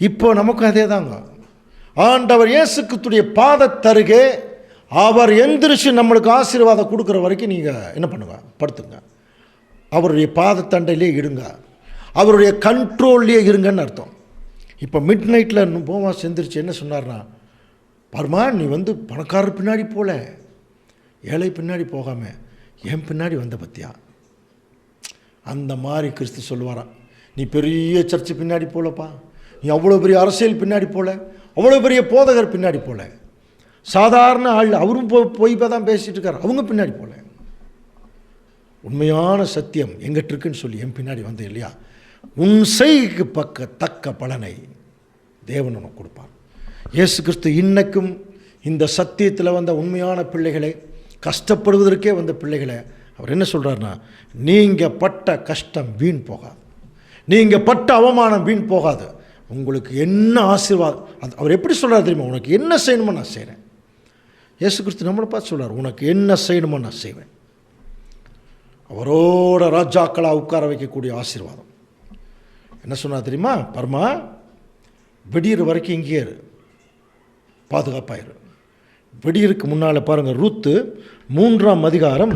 இப்போ நமக்கு அதே தாங்க. ஆண்டவர் இயேசு கிறிஸ்துடைய பாதத்தருகே அவர் எந்திரிச்சு நம்மளுக்கு ஆசீர்வாதம் கொடுக்குற வரைக்கும் நீங்கள் என்ன பண்ணுங்க, படுத்துங்க. அவருடைய பாதத்தண்டையிலே இருங்க, அவருடைய கண்ட்ரோல்லையே இருங்கன்னு அர்த்தம். இப்போ மிட் நைட்டில் போவாஸ் எந்திரிச்சு என்ன சொன்னார்னா, பர்மா நீ பணக்காரர் பின்னாடி போல, ஏழை பின்னாடி போகாமல் என் பின்னாடி வந்த பத்தியா, அந்த மாதிரி கிறிஸ்து சொல்லுவாராம். நீ பெரிய சர்ச்சு பின்னாடி போலப்பா, நீ அவ்வளோ பெரிய அரசியல் பின்னாடி போல, அவ்வளோ பெரிய போதகர் பின்னாடி போல, சாதாரண ஆள் அவரும் போய் தான் பேசிகிட்டு இருக்கார், அவங்க பின்னாடி போல, உண்மையான சத்தியம் எங்கிட்ட இருக்குன்னு சொல்லி என் பின்னாடி வந்த இல்லையா, உன் செய்கைக்கு தக்க பலனை தேவன் உனக்கு கொடுப்பார். இயேசு கிறிஸ்து இன்னைக்கும் இந்த சத்தியத்தில் வந்த உண்மையான பிள்ளைகளை, கஷ்டப்படுவதற்கே வந்த பிள்ளைகளை அவர் என்ன சொல்கிறாருன்னா, நீங்கள் பட்ட கஷ்டம் வீண் போகாது, நீங்கள் பட்ட அவமானம் வீண் போகாது, உங்களுக்கு என்ன ஆசீர்வாதம். அது அவர் எப்படி சொல்கிறார் தெரியுமா? உனக்கு என்ன செய்யணுமோ நான் செய்கிறேன். இயேசு கிறிஸ்து நம்மளை பார்த்து சொல்கிறார், உனக்கு என்ன செய்யணுமோ நான் செய்வேன். அவரோட ராஜாக்களாக உட்கார வைக்கக்கூடிய ஆசீர்வாதம். என்ன சொன்னா தெரியுமா? பரமா வெடியிற வரைக்கும் இங்கேயே இரு, பாதுகாப்பாயிரு. வெடியிருக்கு முன்னால் பாருங்கள், ரூத்து 3ஆம் அதிகாரம்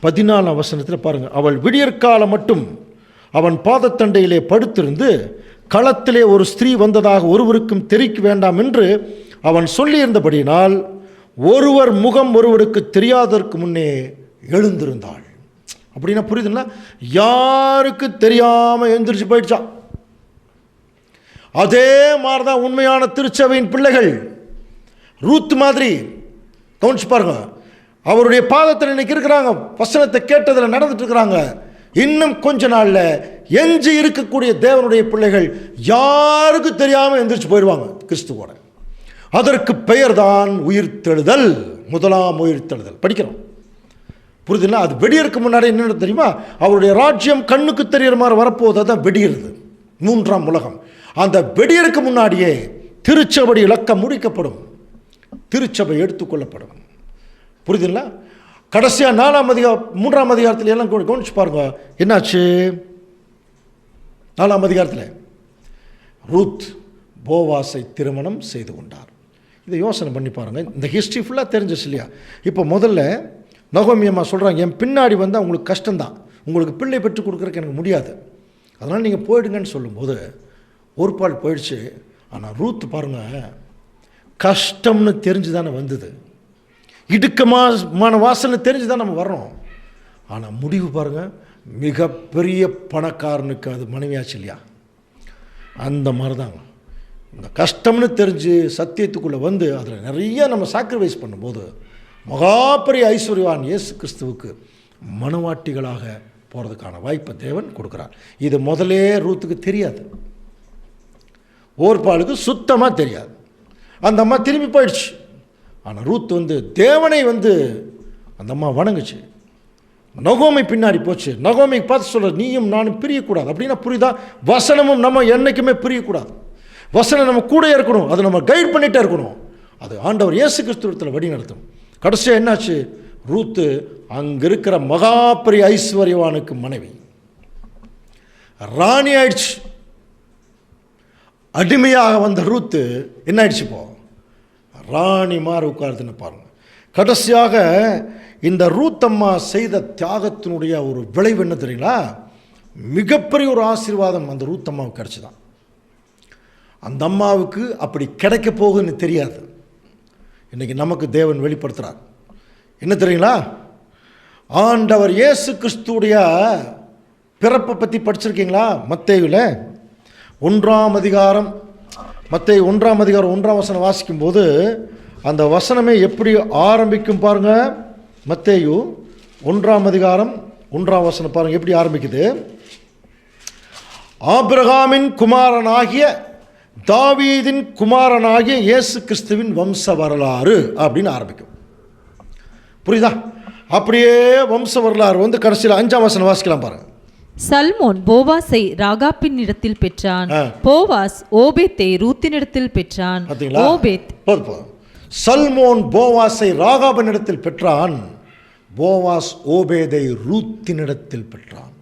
14ஆம் வசனத்தில் பாருங்கள், அவள் விடியற்காலம் மட்டும் அவன் பாதத்தண்டையிலே படுத்திருந்து களத்திலே ஒரு ஸ்திரீ வந்ததாக ஒருவருக்கும் தெரிவிக்க வேண்டாம் என்று அவன் சொல்லியிருந்தபடியினால் ஒருவர் முகம் ஒருவருக்கு தெரியாததற்கு முன்னே எழுந்திருந்தாள். அப்படின்னா புரியுதுங்களா? யாருக்கு தெரியாமல் எழுந்திரிச்சு போயிடுச்சான். அதே மாதிரி தான் உண்மையான திருச்சபையின் பிள்ளைகள் ரூத் மாதிரி. கவனிச்சு பாருங்க, அவருடைய பாதத்தில் இன்னைக்கு இருக்கிறாங்க, வசனத்தை கேட்டதில் நடந்துட்டு இருக்கிறாங்க. இன்னும் கொஞ்ச நாளில் எஞ்சி இருக்கக்கூடிய தேவனுடைய பிள்ளைகள் யாருக்கு தெரியாமல் எந்திரிச்சு போயிடுவாங்க கிறிஸ்துவோட. அதற்கு பெயர் தான் உயிர்த்தெழுதல், முதலாம் உயிர்த்தெழுதல். படிக்கிறோம், புரியுதுங்களா? அது வெடியருக்கு முன்னாடி என்ன தெரியுமா? அவருடைய ராஜ்யம் கண்ணுக்கு தெரிகிற மாதிரி வரப்போது, தான் வெடியிறது, 3ஆம் உலகம். அந்த வெடியருக்கு முன்னாடியே திருச்சபை இலக்கம் முடிக்கப்படும், திருச்சபை எடுத்துக்கொள்ளப்படும். புரியுதுங்களா? கடைசியாக 3ஆம் அதிகாரத்தில் எல்லாம் கவனிச்சு பாருங்க, என்னாச்சு? 4ஆம் அதிகாரத்தில் ரூத் போவாஸை திருமணம் செய்து கொண்டார். இதை யோசனை பண்ணி பாருங்கள். இந்த ஹிஸ்ட்ரி ஃபுல்லாக தெரிஞ்சிச்சு இல்லையா? இப்போ முதல்ல நகோமி அம்மா சொல்கிறாங்க, என் பின்னாடி வந்து அவங்களுக்கு கஷ்டம்தான், உங்களுக்கு பிள்ளை பெற்றுக் கொடுக்குறதுக்கு எனக்கு முடியாது, அதனால் நீங்கள் போயிடுங்கன்னு சொல்லும்போது ஒரு பால் போயிடுச்சு. ஆனால் ரூத் பாருங்கள், கஷ்டம்னு தெரிஞ்சு தானே வந்தது, இடுக்கமான வாசனை தெரிஞ்சு தான் நம்ம வர்றோம். ஆனால் முடிவு பாருங்கள், மிகப்பெரிய பணக்காரனுக்கு அது மனைவியாச்சு இல்லையா? அந்த மாதிரி தாங்க இந்த கஷ்டம்னு தெரிஞ்சு சத்தியத்துக்குள்ளே வந்து அதில் நிறைய நம்ம சாக்ரிஃபைஸ் பண்ணும்போது மகாபெரிய ஐஸ்வர்யவான் இயேசு கிறிஸ்துவுக்கு மனவாட்டிகளாக போகிறதுக்கான வாய்ப்பை தேவன் கொடுக்குறார். இது முதலே ரூத்துக்கு தெரியாது, ஓர்பாளுக்கு சுத்தமாக தெரியாது. அந்த அம்மா திரும்பி போயிடுச்சு. ஆனால் ரூத் வந்து தேவனை வந்து அந்த அம்மா வணங்குச்சு. நகோமி பின்னாடி போச்சு. நகோமிக்கு பார்த்து சொல்ல, நீயும் நானும் பிரியக்கூடாது. அப்படின்னா புரியுதா? வசனமும் நம்ம என்றைக்குமே பிரியக்கூடாது. வசனம் நம்ம கூட இருக்கணும், அதை நம்ம கைட் பண்ணிகிட்டே இருக்கணும். அது ஆண்டவர் இயேசு கிறிஸ்துவத்தில் வழி நடத்தும். கடைசியாக என்னாச்சு? ரூத்து அங்கே இருக்கிற மகாபெரிய ஐஸ்வர்யவானுக்கு மனைவி, ராணி ஆயிடுச்சு. அடிமையாக வந்த ரூத்து என்ன ஆயிடுச்சு? இப்போ ராணி மாறி உட்கார்ந்துன்னு பாருங்க. கடைசியாக இந்த ரூத்தம்மா செய்த தியாகத்தினுடைய ஒரு விளைவு என்ன தெரியுங்களா? மிகப்பெரிய ஒரு ஆசீர்வாதம் அந்த ரூத்தம்மாவுக்கு கிடச்சிதான். அந்த அம்மாவுக்கு அப்படி கிடைக்க போகுதுன்னு தெரியாது. இன்றைக்கி நமக்கு தேவன் வெளிப்படுத்துகிறார். என்ன தெரியுங்களா? ஆண்டவர் இயேசு கிறிஸ்துடைய பிறப்பை பற்றி படிச்சிருக்கீங்களா? மத்தேயுவில் 1ஆம் அதிகாரம், மத்தேயு 1ஆம் அதிகாரம் 1ஆம் வசனம் வாசிக்கும்போது அந்த வசனமே எப்படி ஆரம்பிக்கும் பாருங்க. மத்தேயு 1ஆம் அதிகாரம் 1ஆம் வசனம் பாருங்க எப்படி ஆரம்பிக்குது. ஆபிரகாமின் குமாரனாகிய தாவீதின் குமாரனாகிய இயேசு கிறிஸ்துவின் வம்ச வரலாறு அப்படின்னு ஆரம்பிக்கும். புரியுதா? அப்படியே வம்ச வரலாறு வந்து கடைசியில் 5ஆம் வசனம் வாசிக்கலாம் பாருங்க. சல்மோன் போவாஸை ராகாப்பின் இடத்தில் பெற்றான், போவாஸ் ஓபேத்தை ரூத்தினிடத்தில் பெற்றான். ஓபேத் சல்மோன் போவாஸை ராகாபின் இடத்தில் பெற்றான், போவாஸ் ஓபேதை ரூத்தினிடத்தில் பெற்றான்.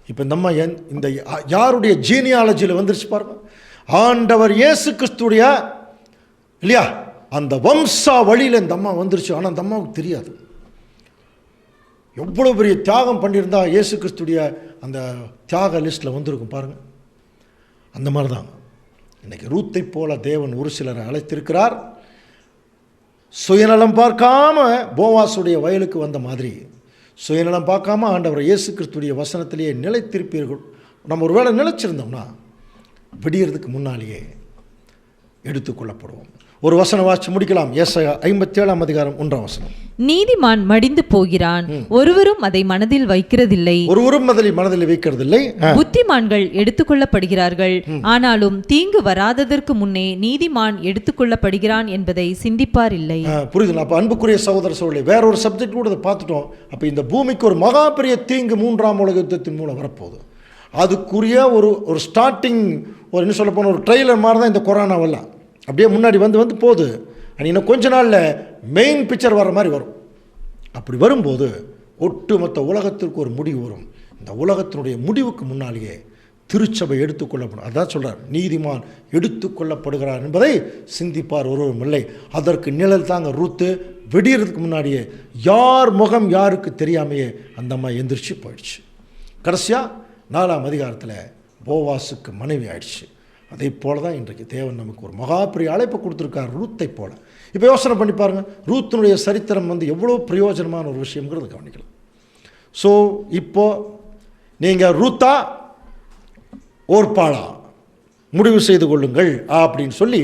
இப்போ நம்ம இந்த யாருடைய ஜீனியாலஜியில் வந்துருச்சு பாருங்க. ஆண்டவர் இயேசு கிறிஸ்துடைய இல்லையா அந்த வம்சா வழியில் இந்த அம்மா வந்துருச்சு. ஆனால் அந்த அம்மாவுக்கு தெரியாது. எவ்வளோ பெரிய தியாகம் பண்ணியிருந்தா இயேசு கிறிஸ்துடைய அந்த தியாக லிஸ்ட்டில் வந்திருக்கும் பாருங்கள். அந்த மாதிரி தான் இன்றைக்கி ரூத்தை போல தேவன் ஒரு சிலரை அழைத்திருக்கிறார். சுயநலம் பார்க்காம போவாசுடைய வயலுக்கு வந்த மாதிரி சுயநலம் பார்க்காம ஆண்டவர் இயேசு கிறிஸ்துடைய வசனத்திலேயே நிலைத்திருப்பீர்கள். நம்ம ஒரு வேளை நிலைச்சிருந்தோம்னா விடியறதுக்கு முன்னாலேயே எடுத்துக்கொள்ளப்படுவோம். ஒரு வசனம் வாசிச்சு முடிக்கலாம். ஏசாயா 57 அதிகாரம் 1 நீதிமான் மடிந்து போகிறான், ஒருவரும் அதை மனதில் வைக்கிறதில்லை. ஒருவரும் மனதில் வைக்கிறதில்லை. புத்திமான்கள் எடுத்துக்கொள்ளப்படுகிறார்கள், ஆனாலும் தீங்கு வராததற்கு முன்னே நீதிமான் எடுத்துக்கொள்ளப்படுகிறான் என்பதை சிந்திப்பார் இல்லை. புரியுதுங்களா? அப்போ அன்புக்குரிய சகோதர சகோதரி, வேற ஒரு சப்ஜெக்ட் கூட அதை பார்த்துட்டோம். அப்போ இந்த பூமிக்கு ஒரு மகா பெரிய தீங்கு 3ஆம் உலக யுத்தத்தின் மூலம் வரப்போகுது. அதுக்குரிய ஒரு ஸ்டார்டிங், ஒரு என்ன சொல்ல போன ஒரு ட்ரெய்லர் மாதிரி தான் இந்த கொரோனாவெல்லாம் அப்படியே முன்னாடி வந்து போகுது. இன்னும் கொஞ்ச நாளில் மெயின் பிக்சர் வர்ற மாதிரி வரும். அப்படி வரும்போது ஒட்டுமொத்த உலகத்திற்கு ஒரு முடிவு வரும். இந்த உலகத்தினுடைய முடிவுக்கு முன்னாலேயே திருச்சபை எடுத்துக்கொள்ளப்படும். அதான் சொல்கிறார், நீதிமான் எடுத்துக்கொள்ளப்படுகிறார் என்பதை சிந்திப்பார் ஒருவரும் இல்லை. அதற்கு நிழல் தாங்க ரூத்து. வெடியறதுக்கு முன்னாடியே யார் முகம் யாருக்கு தெரியாமையே அந்த அம்மா எந்திரிச்சு போயிடுச்சு. கடைசியாக 4ஆம் அதிகாரத்தில் போவாசுக்கு மனைவி ஆயிடுச்சு. அதே போல தான் இன்றைக்கு தேவன் நமக்கு ஒரு மகா பெரிய அழைப்பு கொடுத்துருக்கார், ரூத்தை போல. இப்போ யோசனை பண்ணி பாருங்கள், ரூத்தினுடைய சரித்திரம் எவ்வளோ பிரயோஜனமான ஒரு விஷயங்கிறது கவனிக்கலாம். ஸோ இப்போது நீங்கள் ரூத்தா ஓர்பாளா முடிவு செய்து கொள்ளுங்கள் அப்படின்னு சொல்லி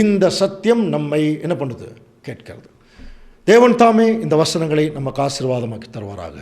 இந்த சத்தியம் நம்மை என்ன பண்ணுது, கேட்கிறது. தேவன் தாமே இந்த வசனங்களை நமக்கு ஆசீர்வாதமாக்கி தருவாராக.